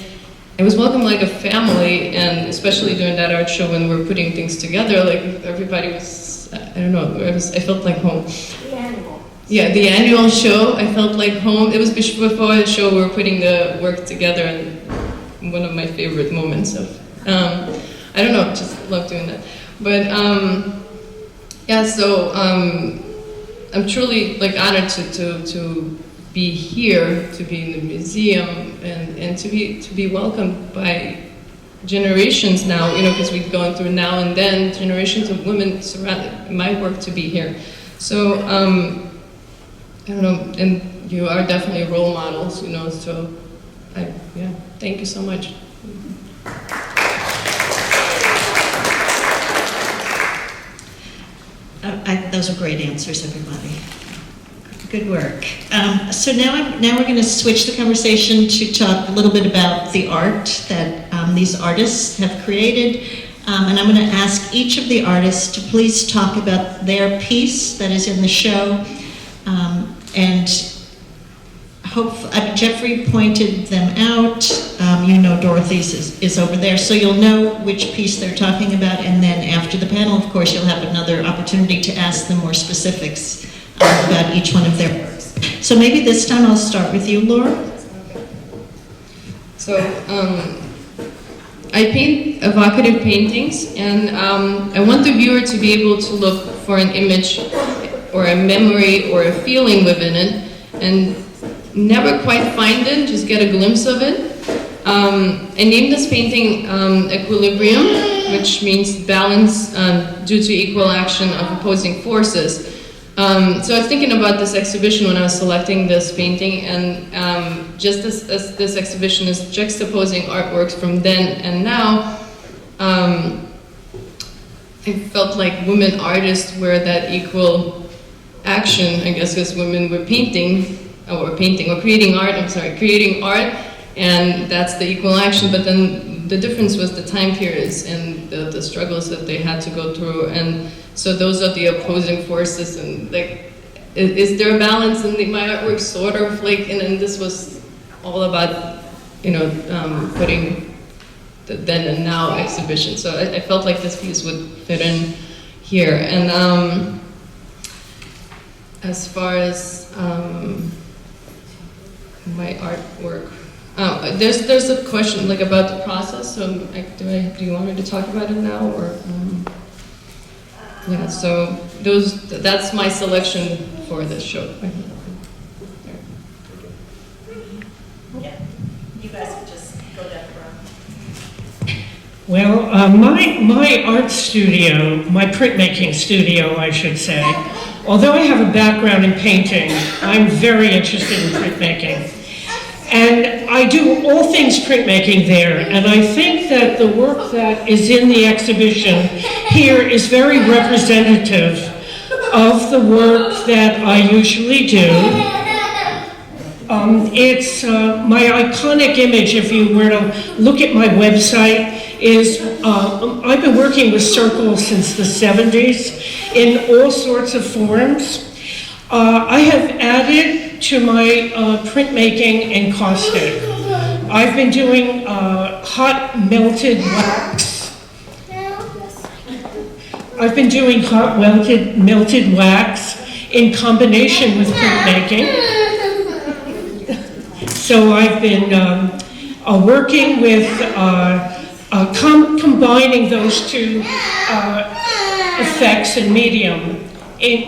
I was welcomed like a family, and especially during that art show when we were putting things together, like everybody was, I don't know, I felt like home. The annual. Yeah, the annual show, I felt like home. It was before the show we were putting the work together, and one of my favorite moments of, I don't know, just love doing that. But yeah, so I'm truly like honored to be here, to be in the museum, and to be welcomed by generations now, you know, because we've gone through now and then generations of women surrounding my work to be here. So don't know, and you are definitely role models, you know, so yeah, thank you so much. Those are great answers, everybody. Good work. So now we're going to switch the conversation to talk a little bit about the art that these artists have created. And I'm going to ask each of the artists to please talk about their piece that is in the show. And Jeffrey pointed them out. You know Dorothy's is over there, so you'll know which piece they're talking about. And then after the panel, of course, you'll have another opportunity to ask them more specifics about each one of their works. So maybe this time I'll start with you, Laura. So I paint evocative paintings, and I want the viewer to be able to look for an image or a memory or a feeling within it, and never quite find it, just get a glimpse of it. I named this painting Equilibrium, which means balance due to equal action of opposing forces. So I was thinking about this exhibition when I was selecting this painting, and just as this exhibition is juxtaposing artworks from then and now, I felt like women artists were that equal action, I guess, because women were creating art, and that's the equal action. But then the difference was the time periods and the struggles that they had to go through, and so those are the opposing forces. And like, is there a balance in my artwork? Sort of, like, and this was all about, you know, putting the then and now exhibition. So I felt like this piece would fit in here. And as far as my artwork, there's a question like about the process. So do you want me to talk about it now, or? Yeah, so that's my selection for this show. Yeah, you guys can just go down the road. Well, my art studio, my printmaking studio, I should say, although I have a background in painting, I'm very interested in printmaking. And I do all things printmaking there, and I think that the work that is in the exhibition here is very representative of the work that I usually do. It's my iconic image, if you were to look at my website, is I've been working with circles since the 70s in all sorts of forms. I have added to my printmaking encaustic. I've been doing hot melted wax. I've been doing hot melted wax in combination with printmaking. So I've been working with combining those two effects and medium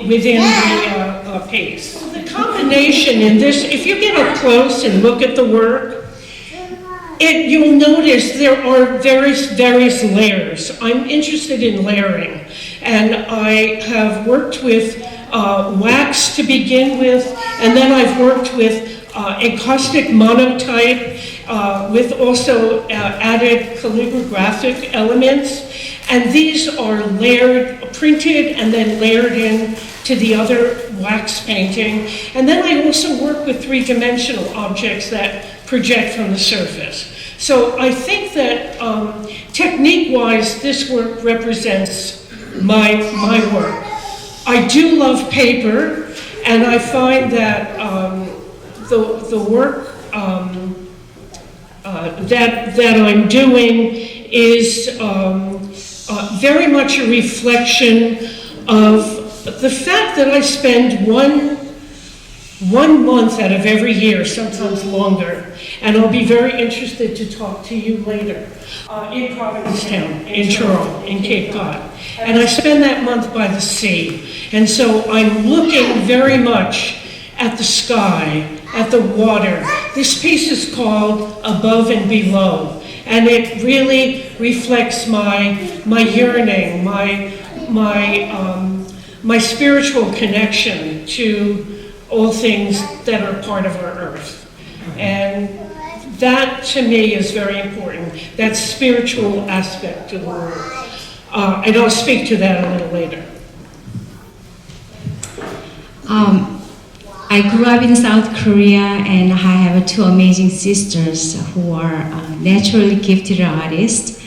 within the piece. The combination in this, if you get up close and look at the work, you'll notice there are various layers. I'm interested in layering, and I have worked with wax to begin with, and then I've worked with encaustic monotype with also added calligraphic elements. And these are layered, printed, and then layered in to the other wax painting. And then I also work with three-dimensional objects that project from the surface. So I think that technique-wise, this work represents my work. I do love paper, and I find that the work that I'm doing is very much a reflection of the fact that I spend one month out of every year, sometimes longer, and I'll be very interested to talk to you later, in Provincetown, in Truro, in Cape Cod. And I spend that month by the sea. And so I'm looking very much at the sky, at the water. This piece is called Above and Below. And it really reflects my yearning, my spiritual connection to all things that are part of our earth. And that to me is very important, that spiritual aspect to the world. And I'll speak to that a little later. I grew up in South Korea and I have two amazing sisters who are naturally gifted artists.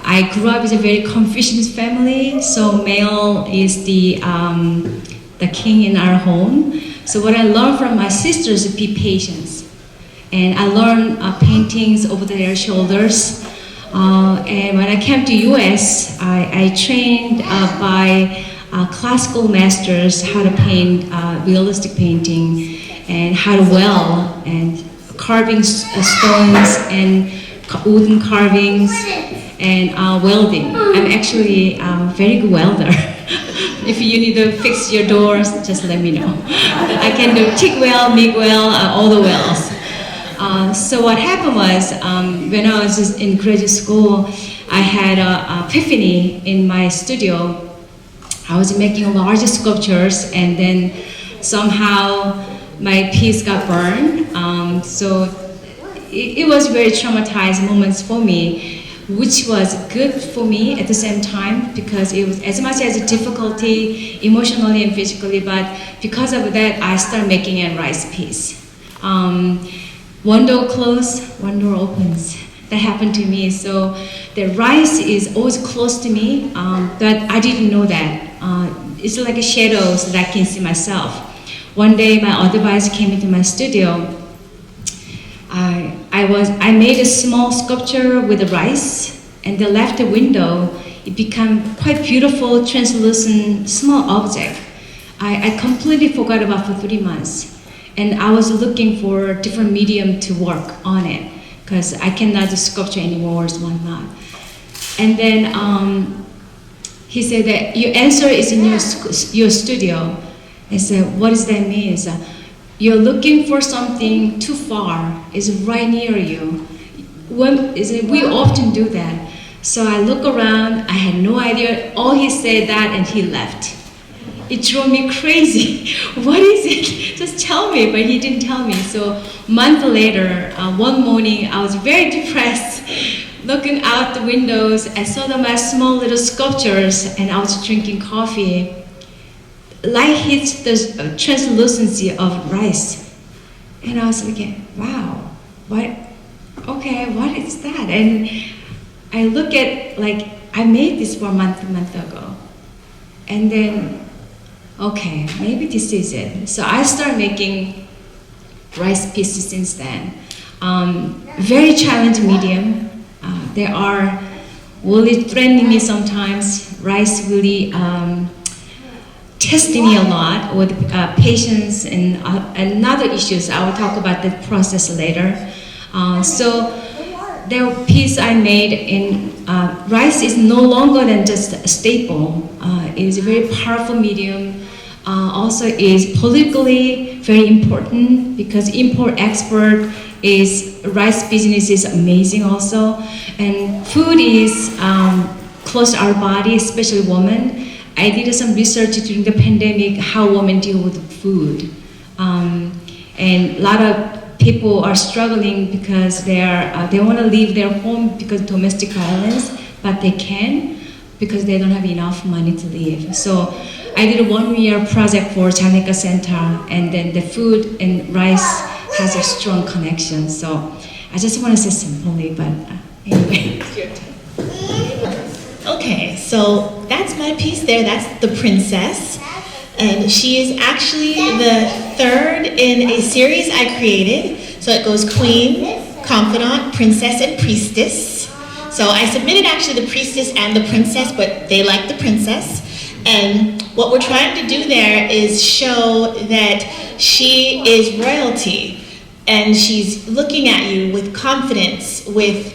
I grew up in a very Confucian family, so male is the king in our home. So what I learned from my sisters is be patient. And I learned paintings over their shoulders. And when I came to US, I trained by classical masters how to paint realistic painting and how to weld and carving stones and wooden carvings and welding. I'm actually a very good welder. If you need to fix your doors, just let me know. I can do TIG weld, MIG weld, all the welds. So what happened was, when I was just in graduate school, I had an epiphany in my studio. I was making large sculptures, and then somehow my piece got burned. So it was very traumatizing moments for me, which was good for me at the same time, because it was as much as a difficulty emotionally and physically, but because of that, I started making a rice piece. One door closed, one door opens. That happened to me. So the rice is always close to me, but I didn't know that. It's like a shadow so that I can see myself. One day my advisor came into my studio. I made a small sculpture with the rice, and the left window, it became quite beautiful, translucent, small object. I completely forgot about for 3 months. And I was looking for a different medium to work on it, because I cannot do sculpture anymore, so why not? And then he said that your answer is in your studio. I said, what does that mean? He said, you're looking for something too far, it's right near you. We often do that. So I look around, I had no idea. All he said that and he left. It drove me crazy. What is it? Just tell me, but he didn't tell me. So a month later, one morning, I was very depressed. Looking out the windows, I saw my small little sculptures, and I was drinking coffee. Light hit the translucency of rice. And I was like, wow, what is that? And I look at, like, I made this for a month ago. And then, okay, maybe this is it. So I started making rice pieces since then. Very challenging medium. They are really threatening me sometimes. Rice really testing me a lot with patience and other issues. I will talk about that process later. So the piece I made in rice is no longer than just a staple. It is a very powerful medium. Also is politically very important, because import-export is, rice business is amazing also. And food is close to our body, especially women. I did some research during the pandemic, how women deal with food. And a lot of people are struggling because they want to leave their home because of domestic violence, but they can because they don't have enough money to live. So I did a 1-year project for Janeka Center, and then the food and rice has a strong connection. So I just want to say simply, but anyway. Okay, so that's my piece there. That's the princess. And she is actually the third in a series I created. So it goes queen, confidant, princess, and priestess. So I submitted actually the priestess and the princess, but they like the princess. And what we're trying to do there is show that she is royalty, and she's looking at you with confidence, with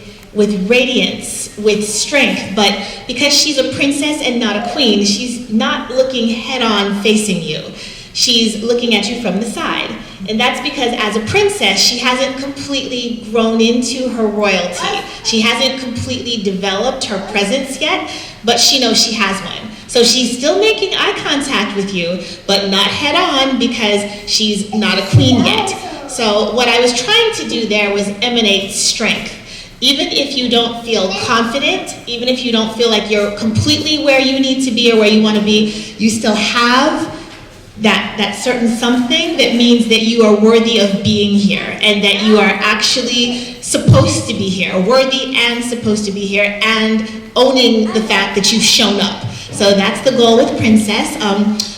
radiance, with strength. But because she's a princess and not a queen, she's not looking head on facing you. She's looking at you from the side. And that's because as a princess, she hasn't completely grown into her royalty. She hasn't completely developed her presence yet, but she knows she has one. So she's still making eye contact with you, but not head on because she's not a queen yet. So what I was trying to do there was emanate strength. Even if you don't feel confident, even if you don't feel like you're completely where you need to be or where you want to be, you still have that certain something that means that you are worthy of being here and that you are actually supposed to be here, worthy and supposed to be here, and owning the fact that you've shown up. So that's the goal with Princess.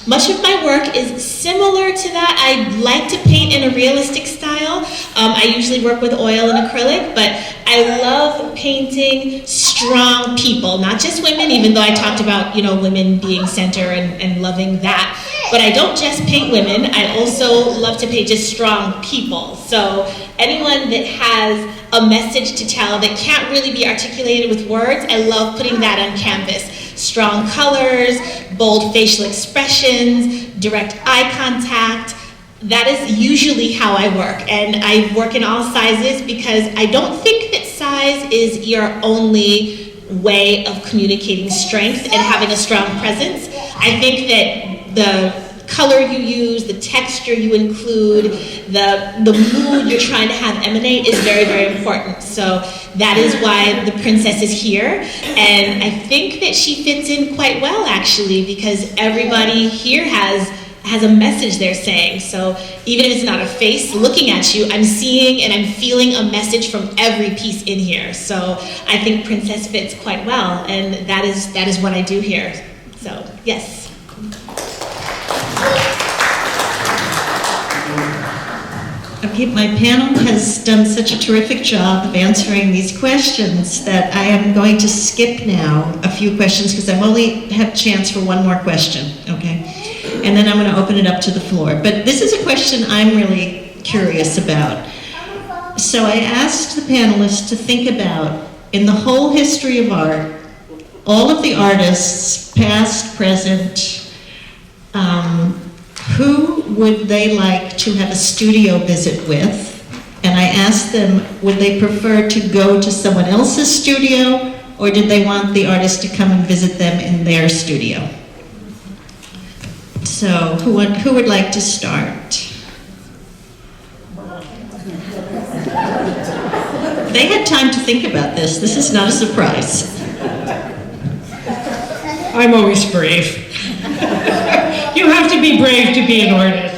Much of my work is similar to that. I like to paint in a realistic style. I usually work with oil and acrylic, but I love painting strong people, not just women, even though I talked about, women being center and loving that. But I don't just paint women, I also love to paint just strong people. So anyone that has a message to tell that can't really be articulated with words, I love putting that on canvas. Strong colors, bold facial expressions, direct eye contact. That is usually how I work. And I work in all sizes because I don't think that size is your only way of communicating strength and having a strong presence. I think that the color you use, the texture you include, the mood you're trying to have emanate is very, very important. So that is why the princess is here. And I think that she fits in quite well, actually, because everybody here has a message they're saying. So even if it's not a face looking at you, I'm seeing and I'm feeling a message from every piece in here. So I think princess fits quite well, and that is what I do here. So yes. Okay, my panel has done such a terrific job of answering these questions that I am going to skip now a few questions because I've only had a chance for one more question, okay? And then I'm going to open it up to the floor. But this is a question I'm really curious about. So I asked the panelists to think about, in the whole history of art, all of the artists, past, present, who would they like to have a studio visit with? And I asked them, would they prefer to go to someone else's studio, or did they want the artist to come and visit them in their studio? So who would like to start? They had time to think about this. This is not a surprise. I'm always brave. You have to be brave to be an artist.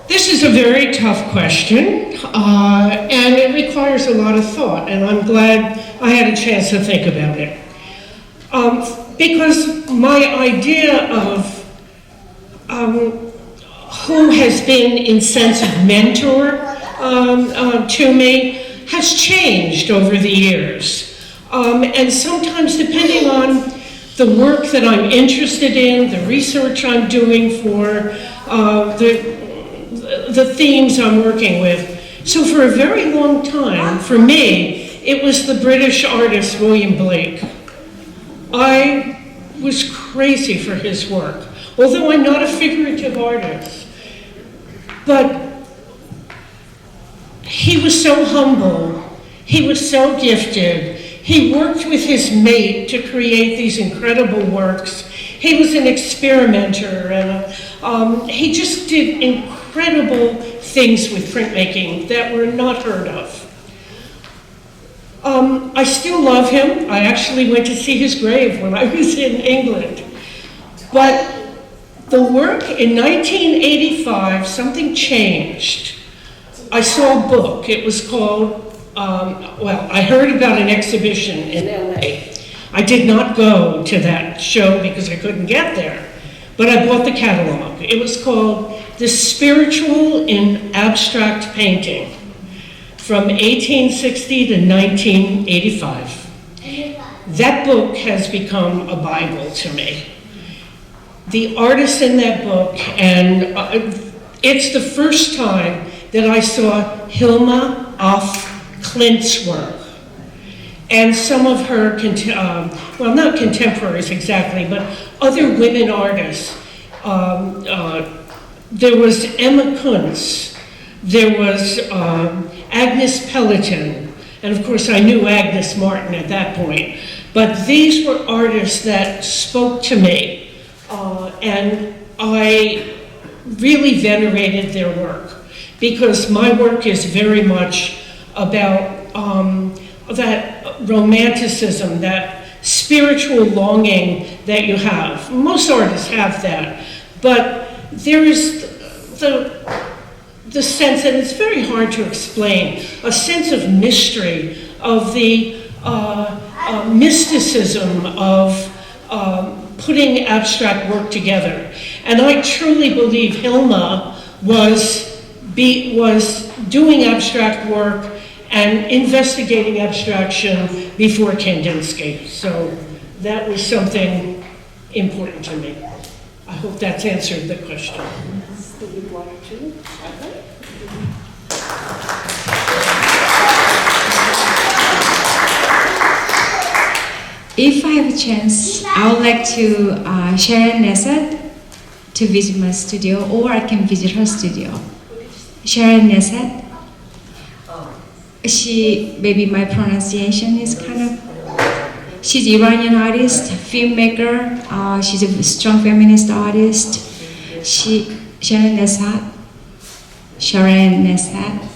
This is a very tough question, and it requires a lot of thought, and I'm glad I had a chance to think about it. Because my idea of who has been in sense of mentor to me has changed over the years. And sometimes, depending on the work that I'm interested in, the research I'm doing for the themes I'm working with. So for a very long time, for me, it was the British artist William Blake. I was crazy for his work, although I'm not a figurative artist. But he was so humble, he was so gifted. He worked with his mate to create these incredible works. He was an experimenter, and he just did incredible things with printmaking that were not heard of. I still love him. I actually went to see his grave when I was in England. But the work in 1985, something changed. I saw a book. It was called I heard about an exhibition in LA. I did not go to that show because I couldn't get there, but I bought the catalog. It was called The Spiritual in Abstract Painting from 1860 to 1985. That book has become a Bible to me. The artists in that book, and it's the first time that I saw Hilma af Klint's work, and some of her, well, not contemporaries exactly, but other women artists. There was Emma Kuntz, there was Agnes Pelletin, and of course I knew Agnes Martin at that point, But these were artists that spoke to me, and I really venerated their work, because my work is very much about that romanticism, that spiritual longing that you have. Most artists have that, but there is the sense, and it's very hard to explain, a sense of mystery, of the mysticism of putting abstract work together. And I truly believe Hilma was doing abstract work and investigating abstraction before Kandinsky. So that was something important to me. I hope that's answered the question. If I have a chance, I would like to Sharon Nesset to visit my studio, or I can visit her studio. Sharon Nesset. She, maybe my pronunciation is kind of, she's Iranian artist, filmmaker. She's a strong feminist artist. Sharon Nesset. Sharon Nesset.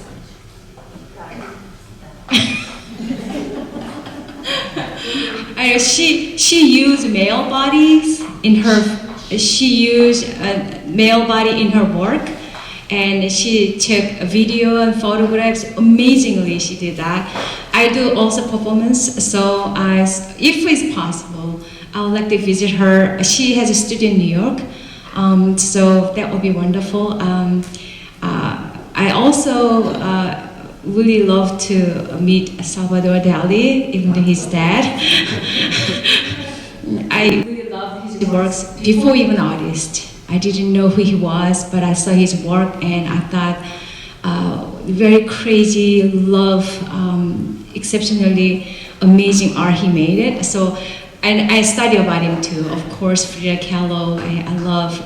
She used male bodies in her. She used a male body in her work, and she took a video and photographs. Amazingly, she did that. I do also performance, so if it's possible, I would like to visit her. She has a studio in New York, so that would be wonderful. I also really love to meet Salvador Dali, even though he's dead. I really love his works before even artist. I didn't know who he was, but I saw his work and I thought very crazy, love, exceptionally amazing art he made it. So, and I study about him too. Of course, Frida Kahlo. I love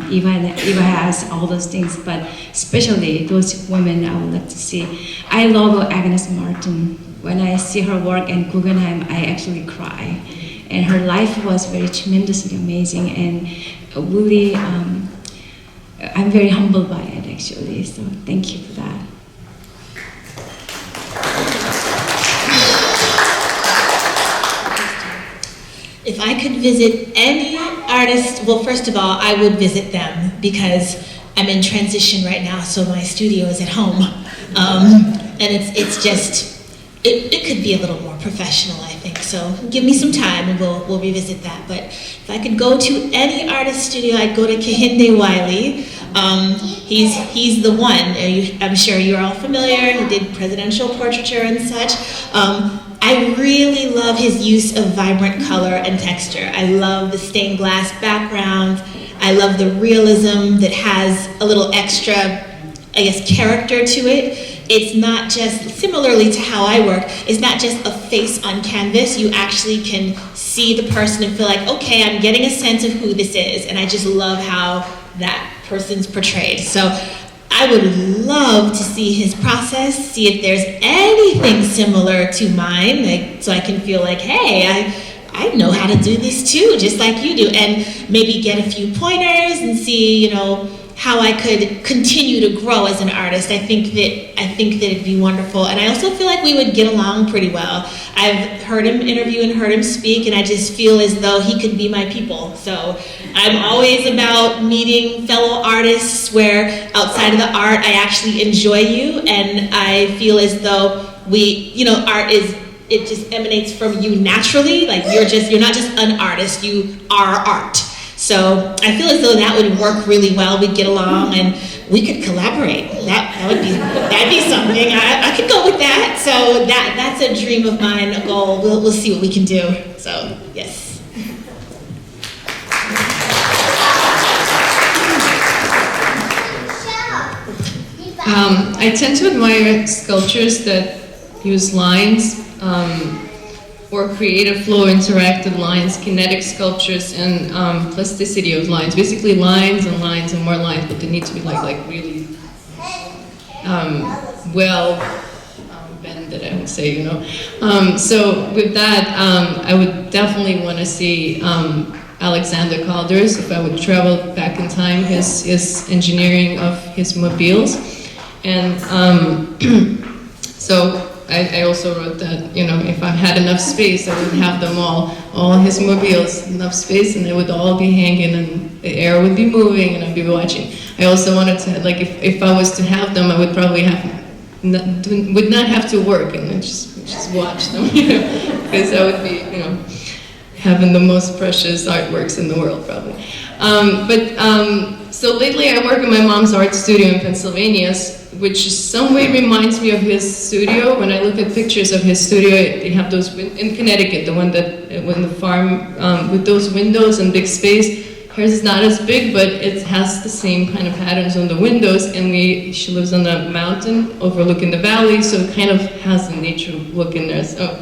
Eva has all those things, but especially those women I would like to see. I love Agnes Martin. When I see her work in Guggenheim, I actually cry. And her life was very tremendously amazing, and really, I'm very humbled by it actually. So thank you for that. If I could visit any artist, well, first of all, I would visit them because I'm in transition right now, so my studio is at home. And it's just, it could be a little more professional, I think. So give me some time and we'll revisit that. But if I could go to any artist studio, I'd go to Kehinde Wiley. He's the one. I'm sure you're all familiar. He did presidential portraiture and such. I really love his use of vibrant color and texture. I love the stained glass background. I love the realism that has a little extra, I guess, character to it. It's not just, similarly to how I work, it's not just a face on canvas. You actually can see the person and feel like, okay, I'm getting a sense of who this is. And I just love how that person's portrayed. So I would love to see his process, see if there's anything similar to mine, like, so I can feel like, hey, I know how to do this too, just like you do, and maybe get a few pointers and see, you know, how I could continue to grow as an artist. I think that it'd be wonderful, and I also feel like we would get along pretty well. I've heard him interview and heard him speak, and I just feel as though he could be my people. So I'm always about meeting fellow artists where outside of the art, I actually enjoy you, and I feel as though art it just emanates from you naturally. Like you're not just an artist, you are art. So I feel as though that would work really well. We'd get along and we could collaborate. That'd be something. I could go with that. So that's a dream of mine, a goal. We'll see what we can do. So yes. I tend to admire sculptures that use lines or creative flow, interactive lines, kinetic sculptures, and plasticity of lines. Basically lines and lines and more lines, but they need to be like really well bent recommended, I would say, you know. So with that, I would definitely want to see Alexander Calder's, if I would travel back in time, his engineering of his mobiles. And so I also wrote that, you know, if I had enough space, I would have them all his mobiles, enough space, and they would all be hanging, and the air would be moving, and I'd be watching. I also wanted to, like, if I was to have them, I would probably would not have to work, and then just watch them, you know, because I would be, you know, having the most precious artworks in the world, probably. So lately I work in my mom's art studio in Pennsylvania, which in some way reminds me of his studio. When I look at pictures of his studio, they have those, in Connecticut, the one that, when the farm, with those windows and big space. Hers is not as big, but it has the same kind of patterns on the windows, and she lives on a mountain overlooking the valley, so it kind of has a nature look in there. So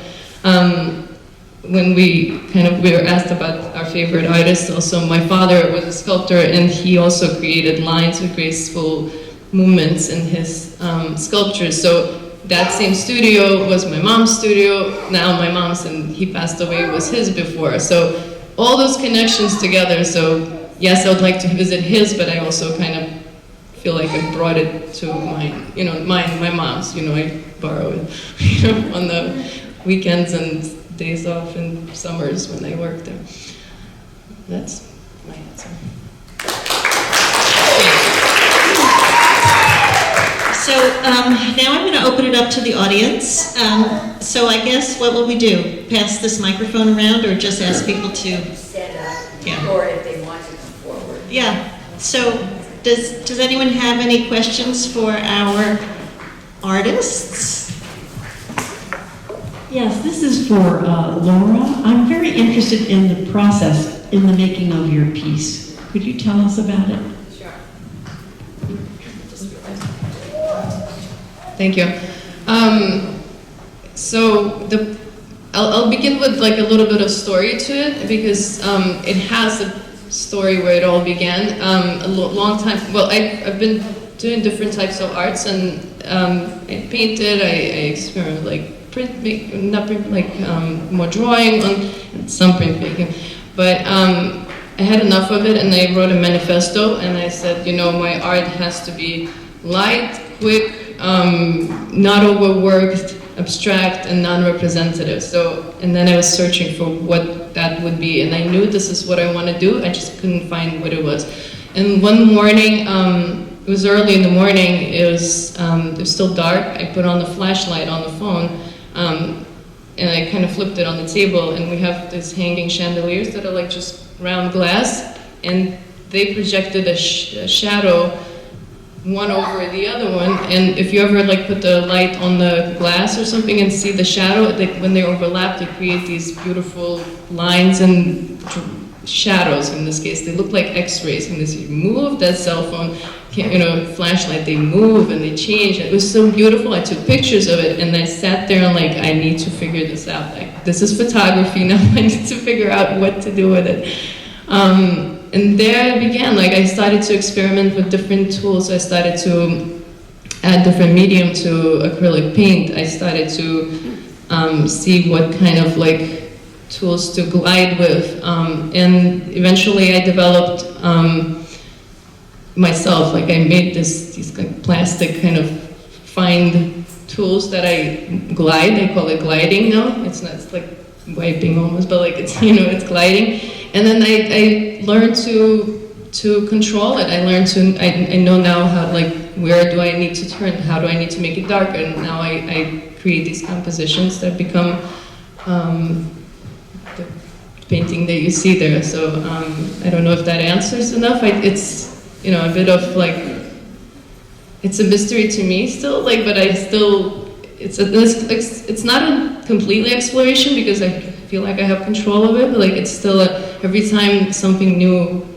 when we were asked about our favorite artists, also my father was a sculptor, and he also created lines with graceful movements in his sculptures. So that same studio was my mom's studio, now my mom's, and he passed away, was his before. So all those connections together. So yes, I would like to visit his, but I also kind of feel like I brought it to mine, you know, my mom's, you know, I borrow it, you know, on the weekends and days off and summers when I work there. That's my answer. So now I'm going to open it up to the audience. So I guess what will we do? Pass this microphone around, or just ask people to stand up, yeah. or if they want to come forward. Yeah. So does anyone have any questions for our artists? Yes, this is for Laura. I'm very interested in the process in the making of your piece. Could you tell us about it? Sure. Thank you. So I'll begin with like a little bit of story to it, because it has a story where it all began. A long time. Well, I've been doing different types of arts, and I painted. I experimented like more drawing on some printmaking, but I had enough of it, and I wrote a manifesto, and I said, you know, my art has to be light, quick, not overworked, abstract, and non-representative. So, and then I was searching for what that would be, and I knew this is what I want to do. I just couldn't find what it was. And one morning, it was early in the morning. It was still dark. I put on the flashlight on the phone, and I kind of flipped it on the table. And we have these hanging chandeliers that are like just round glass, and they projected a shadow, one over the other one. And if you ever like put the light on the glass or something and see the shadow, when they overlap, they create these beautiful lines and shadows. In this case, they look like X-rays. And as you move that cell phone, you know, flashlight, they move and they change. It was so beautiful. I took pictures of it, and I sat there and like, I need to figure this out. Like, this is photography now. I need to figure out what to do with it. And there I began. Like, I started to experiment with different tools. I started to add different medium to acrylic paint. I started to see what kind of like tools to glide with, and eventually I developed myself. Like, I made these like plastic kind of fine tools that I glide. I call it gliding now. It's not, it's like wiping almost, but like it's, you know, it's gliding. And then I learned to control it. I learned to, I know now how, like, where do I need to turn, how do I need to make it darker, and now I create these compositions that become the painting that you see there. So I don't know if that answers enough. It's, you know, a bit of like, it's a mystery to me still, like, but I still, it's not a completely exploration because I feel like I have control of it, but like it's still every time something new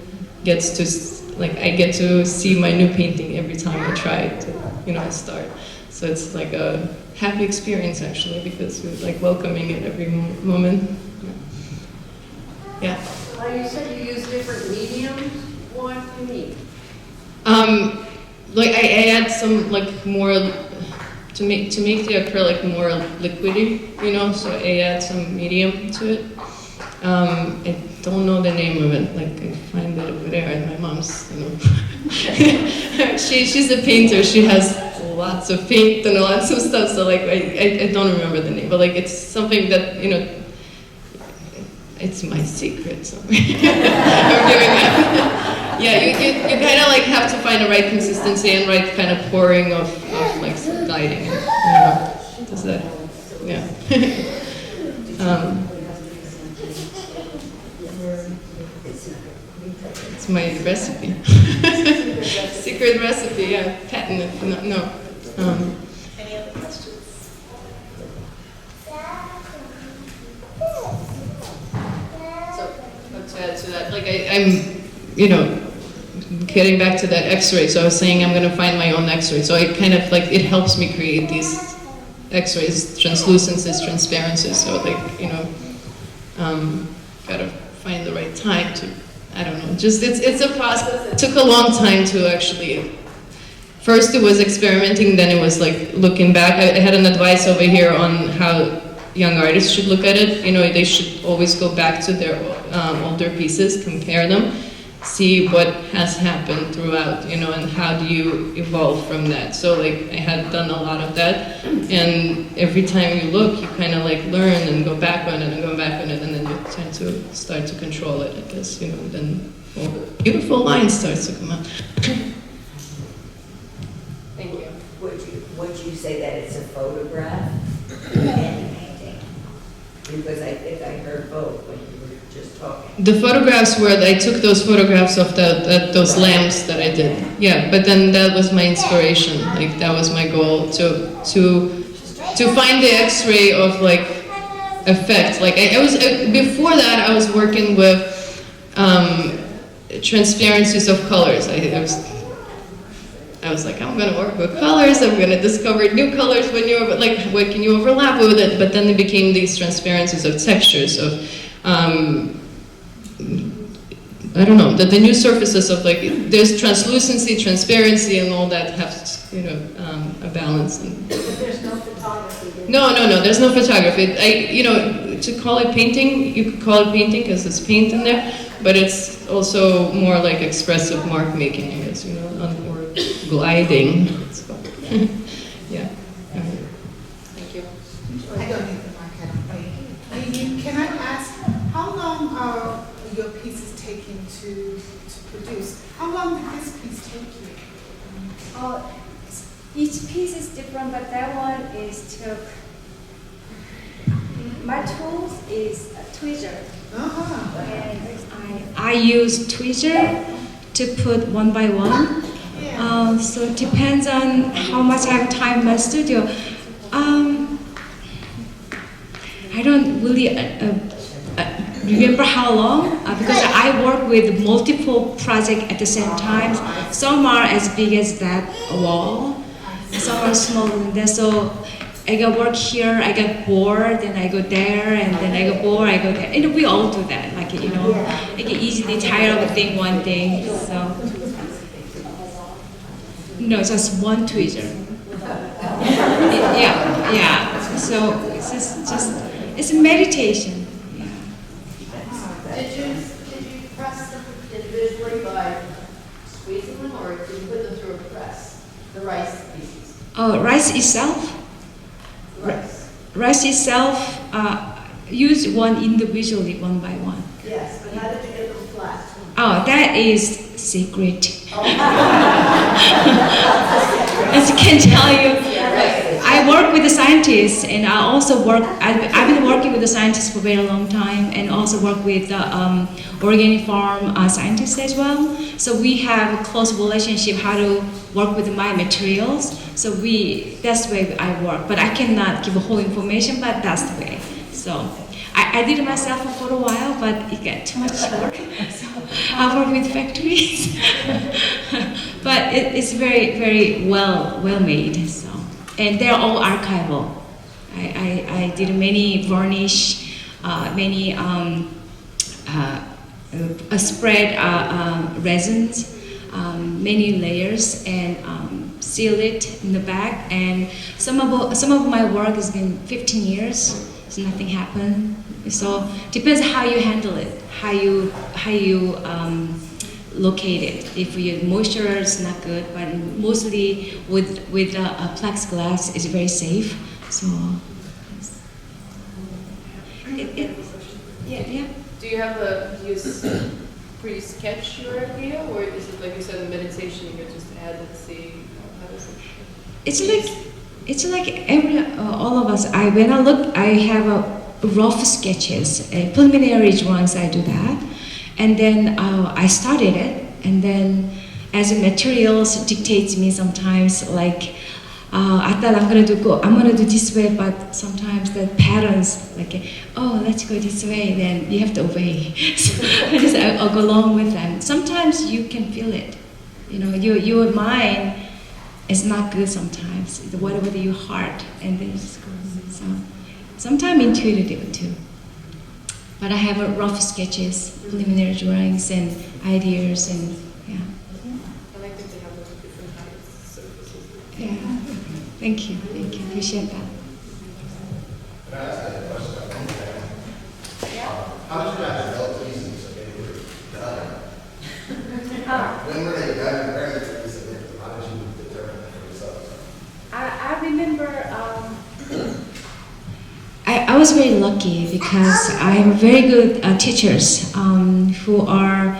gets to, like, I get to see my new painting every time I try to, you know, start. So it's like a happy experience actually, because you're like welcoming it every moment. Yeah. You said you use different mediums. What do you mean? Like I add some like more to make the acrylic more liquidy, you know, so I add some medium to it. I don't know the name of it, like I find it over there at my mom's, you know. She's a painter, she has lots of paint and lots of stuff, so like I don't remember the name, but like it's something that, you know, it's my secret, so I'm giving that. Yeah, you kind of like have to find the right consistency and right kind of pouring of like some lighting. You know, does that? Yeah. It's my recipe. Secret recipe, yeah. Patent it. No. Any other questions? So, to add to that, like I'm, you know, getting back to that X-ray. So I was saying I'm going to find my own X-ray. So it kind of like, it helps me create these X-rays, translucencies, transparencies. So like, you know, gotta find the right time to, I don't know, just it's a process. It took a long time to actually, first it was experimenting, then it was like looking back. I had an advice over here on how young artists should look at it. You know, they should always go back to their older pieces, compare them, see what has happened throughout, you know, and how do you evolve from that. So like I had done a lot of that, and every time you look, you kind of like learn and go back on it and go back on it, and then you tend to start to control it, I guess, you know, then all the beautiful lines starts to come out. Thank you. Would you say that it's a photograph and painting? Because I think I heard both when you were just talking. The photographs were, I took those photographs of those lamps that I did. Yeah, but then that was my inspiration. Like that was my goal to find the X-ray of like effect. Like I was before that I was working with transparencies of colors. I was like, I'm gonna work with colors, I'm gonna discover new colors when you're, like, what can you overlap with it? But then it became these transparencies of textures, of, I don't know, the new surfaces of like, there's translucency, transparency, and all that have, you know, a balance. And There's no photography. no, there's no photography. You know, to call it painting, you could call it painting because there's paint in there, but it's also more like expressive mark making, I guess, you know, or gliding. It's called. Yeah. Thank you. I don't need the mic, I don't play. Can I ask, how long are your pieces taking to produce? How long did this piece take you? Each piece is different, but that one is took. My tools is a tweezer, and I use tweezer to put one by one. So it depends on how much I have time in my studio. I don't really remember how long because I work with multiple projects at the same time. Some are as big as that wall, some are smaller than that. So I got work here, I get bored, and I go there, and then I go bored, I go there. And we all do that, like, you know, I get easily tired of one thing, so. No, just one tweezer. Yeah. So it's just it's a meditation. Yeah. Did you press them individually by squeezing them, or did you put them through a press? The rice pieces. Oh, rice itself. Rice itself. Use one individually, one by one. Yes, but how did you get them flat? Oh, that is secret. As I can tell you, I work with the scientists, and I also work. I've been working with the scientists for a very long time, and also work with the organic farm scientists as well. So we have a close relationship how to work with my materials. So that's the way I work. But I cannot give the whole information, but that's the way. So I did it myself for a while, but it got too much work. So I work with factories, but it's very, very well made. So, and they're all archival. I did many varnish, many spread resins, many layers, and seal it in the back, and some of my work has been 15 years, so nothing happened. So depends how you handle it, how you locate it. If your moisture is not good, but mostly with a plexiglass is very safe. So yeah. Do you have pre-sketch your idea, or is it like you said in meditation, you could just add and see how does it? It's like all of us. I have a rough sketches, preliminary drawings. I do that, and then I started it, and then as the materials dictates me sometimes. Like I thought I'm gonna do this way, but sometimes the patterns like, oh, let's go this way. Then you have to obey. So I'll go along with them. Sometimes you can feel it. You know, your mind is not good sometimes. Whatever your heart, and then just go. So sometimes intuitive too. But I have a rough sketches, preliminary drawings, and ideas, and yeah. I like that they have those different heights, surfaces. Yeah. Thank you. Appreciate that. Can I ask a question about one thing? How did you guys develop these so they were done? When were they done and where did you submit them? How did you determine that for yourself? I remember I was very lucky because I have very good teachers who are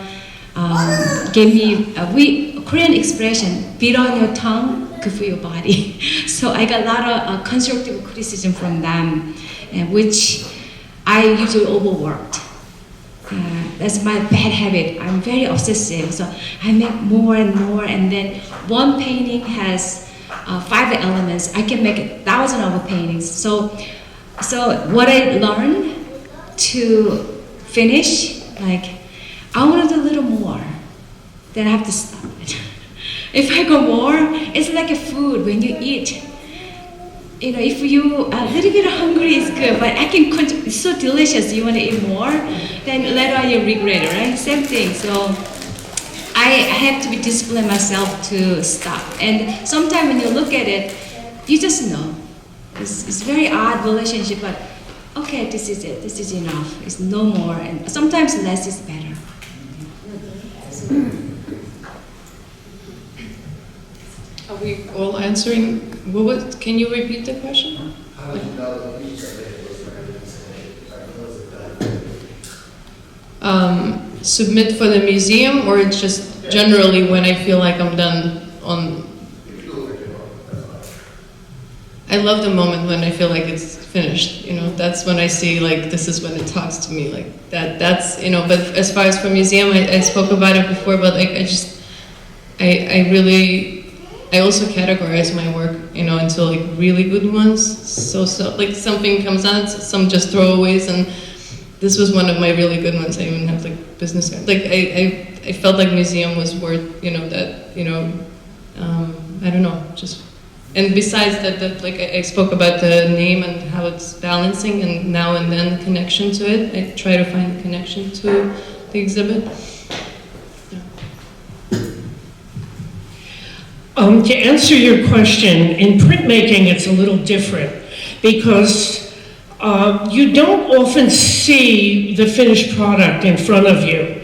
gave me Korean expression, beat on your tongue, good for your body. So I got a lot of constructive criticism from them, which I usually overworked. That's my bad habit. I'm very obsessive, so I make more and more, and then one painting has 5 elements. I can make 1,000 of paintings. So what I learned to finish, like I want to do a little more, then I have to stop it. If I go more, it's like a food when you eat. You know, if you a little bit hungry is good, but it's so delicious, you want to eat more, then later on you regret it, right? Same thing. So I have to be disciplined myself to stop. And sometimes when you look at it, you just know. It's very odd relationship, but okay, this is it. This is enough. It's no more, and sometimes less is better. Are we all answering? Can you repeat the question? How did you know that you submitted was Submit for the museum, or it's just generally when I feel like I'm done on. I love the moment when I feel like it's finished, you know, that's when I see, like, this is when it talks to me, like, that's, you know, but as far as for museum, I spoke about it before, but, like, I also categorize my work, you know, into, like, really good ones, so, like, something comes out, some just throwaways, and this was one of my really good ones. I even have, like, business cards. Like, I felt like museum was worth, you know, that, you know, I don't know, just. And besides that, like I spoke about the name and how it's balancing and now and then connection to it, I try to find a connection to the exhibit. Yeah. To answer your question, in printmaking it's a little different because you don't often see the finished product in front of you.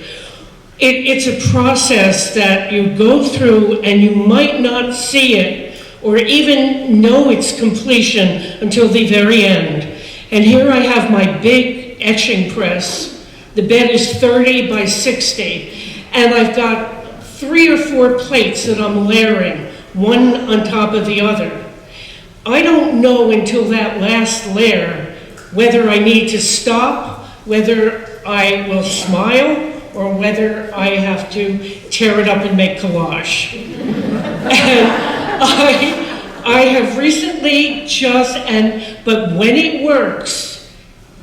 It's a process that you go through and you might not see it or even know its completion until the very end. And here I have my big etching press. The bed is 30 by 60, and I've got 3 or 4 plates that I'm layering, one on top of the other. I don't know until that last layer whether I need to stop, whether I will smile, or whether I have to tear it up and make collage. And I have recently but when it works,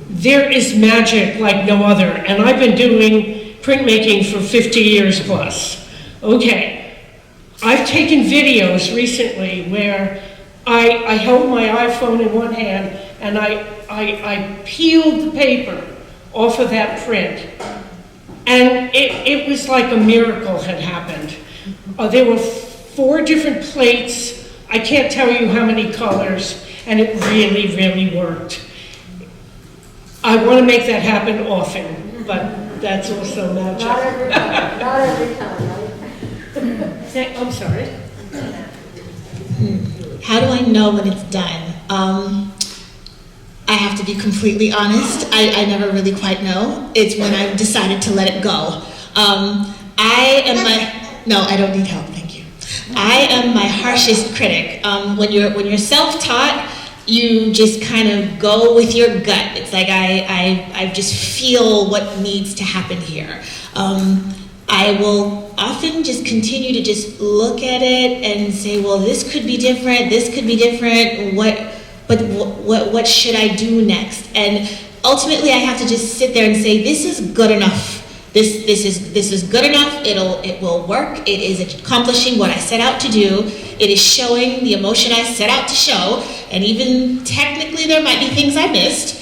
there is magic like no other. And I've been doing printmaking for 50 years plus. Okay, I've taken videos recently where I held my iPhone in one hand and I peeled the paper off of that print. And it was like a miracle had happened. There were 4 different plates. I can't tell you how many colors, and it really, really worked. I want to make that happen often, but that's also magic. Not every time, not every time, right? I'm sorry. How do I know when it's done? I have to be completely honest. I never really quite know. It's when I've decided to let it go. No, I don't need help, thank you. I am my harshest critic. When you're self-taught, you just kind of go with your gut. It's like I just feel what needs to happen here. I will often just continue to just look at it and say, well, this could be different, what should I do next? And ultimately I have to just sit there and say, this is good enough. This is good enough. It will work. It is accomplishing what I set out to do. It is showing the emotion I set out to show. And even technically there might be things I missed,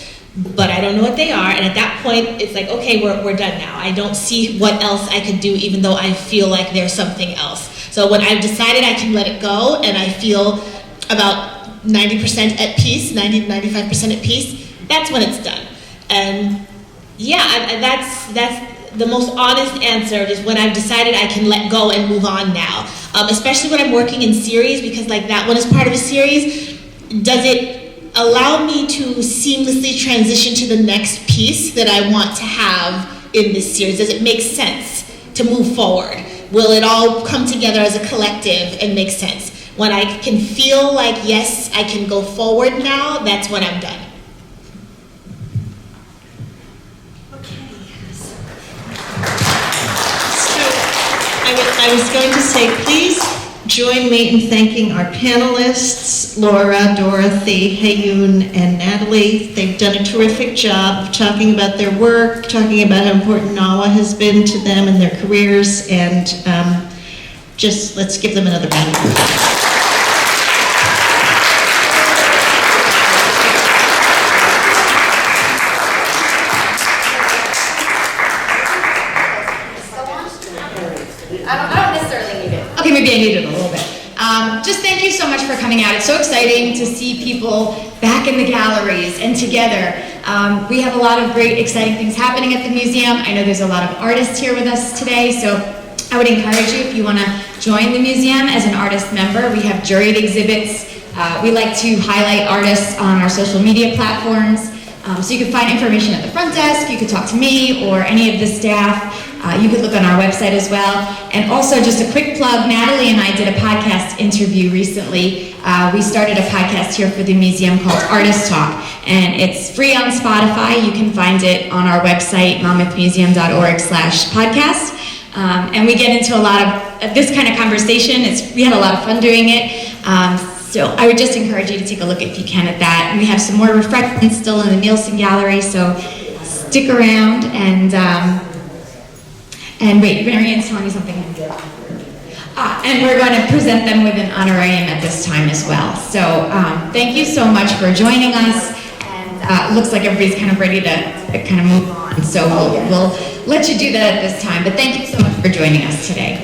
but I don't know what they are. And at that point, it's like, okay, we're done now. I don't see what else I could do, even though I feel like there's something else. So when I've decided I can let it go and I feel about 90% at peace, 95% at peace, that's when it's done. And yeah, that's the most honest answer, is when I've decided I can let go and move on now. Especially when I'm working in series, because like that one is part of a series. Does it allow me to seamlessly transition to the next piece that I want to have in this series? Does it make sense to move forward? Will it all come together as a collective and make sense? When I can feel like, yes, I can go forward now, that's when I'm done. I was going to say, please join me in thanking our panelists, Laura, Dorothy, Hayun, and Natalie. They've done a terrific job of talking about their work, talking about how important NAWA has been to them and their careers, and just let's give them another round of applause. Okay, maybe I need it a little bit. Just thank you so much for coming out. It's so exciting to see people back in the galleries and together. We have a lot of great, exciting things happening at the museum. I know there's a lot of artists here with us today, so I would encourage you, if you want to join the museum as an artist member. We have juried exhibits. We like to highlight artists on our social media platforms. So you can find information at the front desk, you could talk to me or any of the staff. You could look on our website as well. And also, just a quick plug, Natalie and I did a podcast interview recently. We started a podcast here for the museum called Artist Talk, and it's free on Spotify. You can find it on our website, monmouthmuseum.org/podcast. And we get into a lot of this kind of conversation. We had a lot of fun doing it. So I would just encourage you to take a look if you can at that. And we have some more refreshments still in the Nielsen Gallery, so stick around. And wait, Marianne's telling me something. And we're going to present them with an honorarium at this time as well. So thank you so much for joining us. And looks like everybody's kind of ready to kind of move on. So we'll let you do that at this time. But thank you so much for joining us today.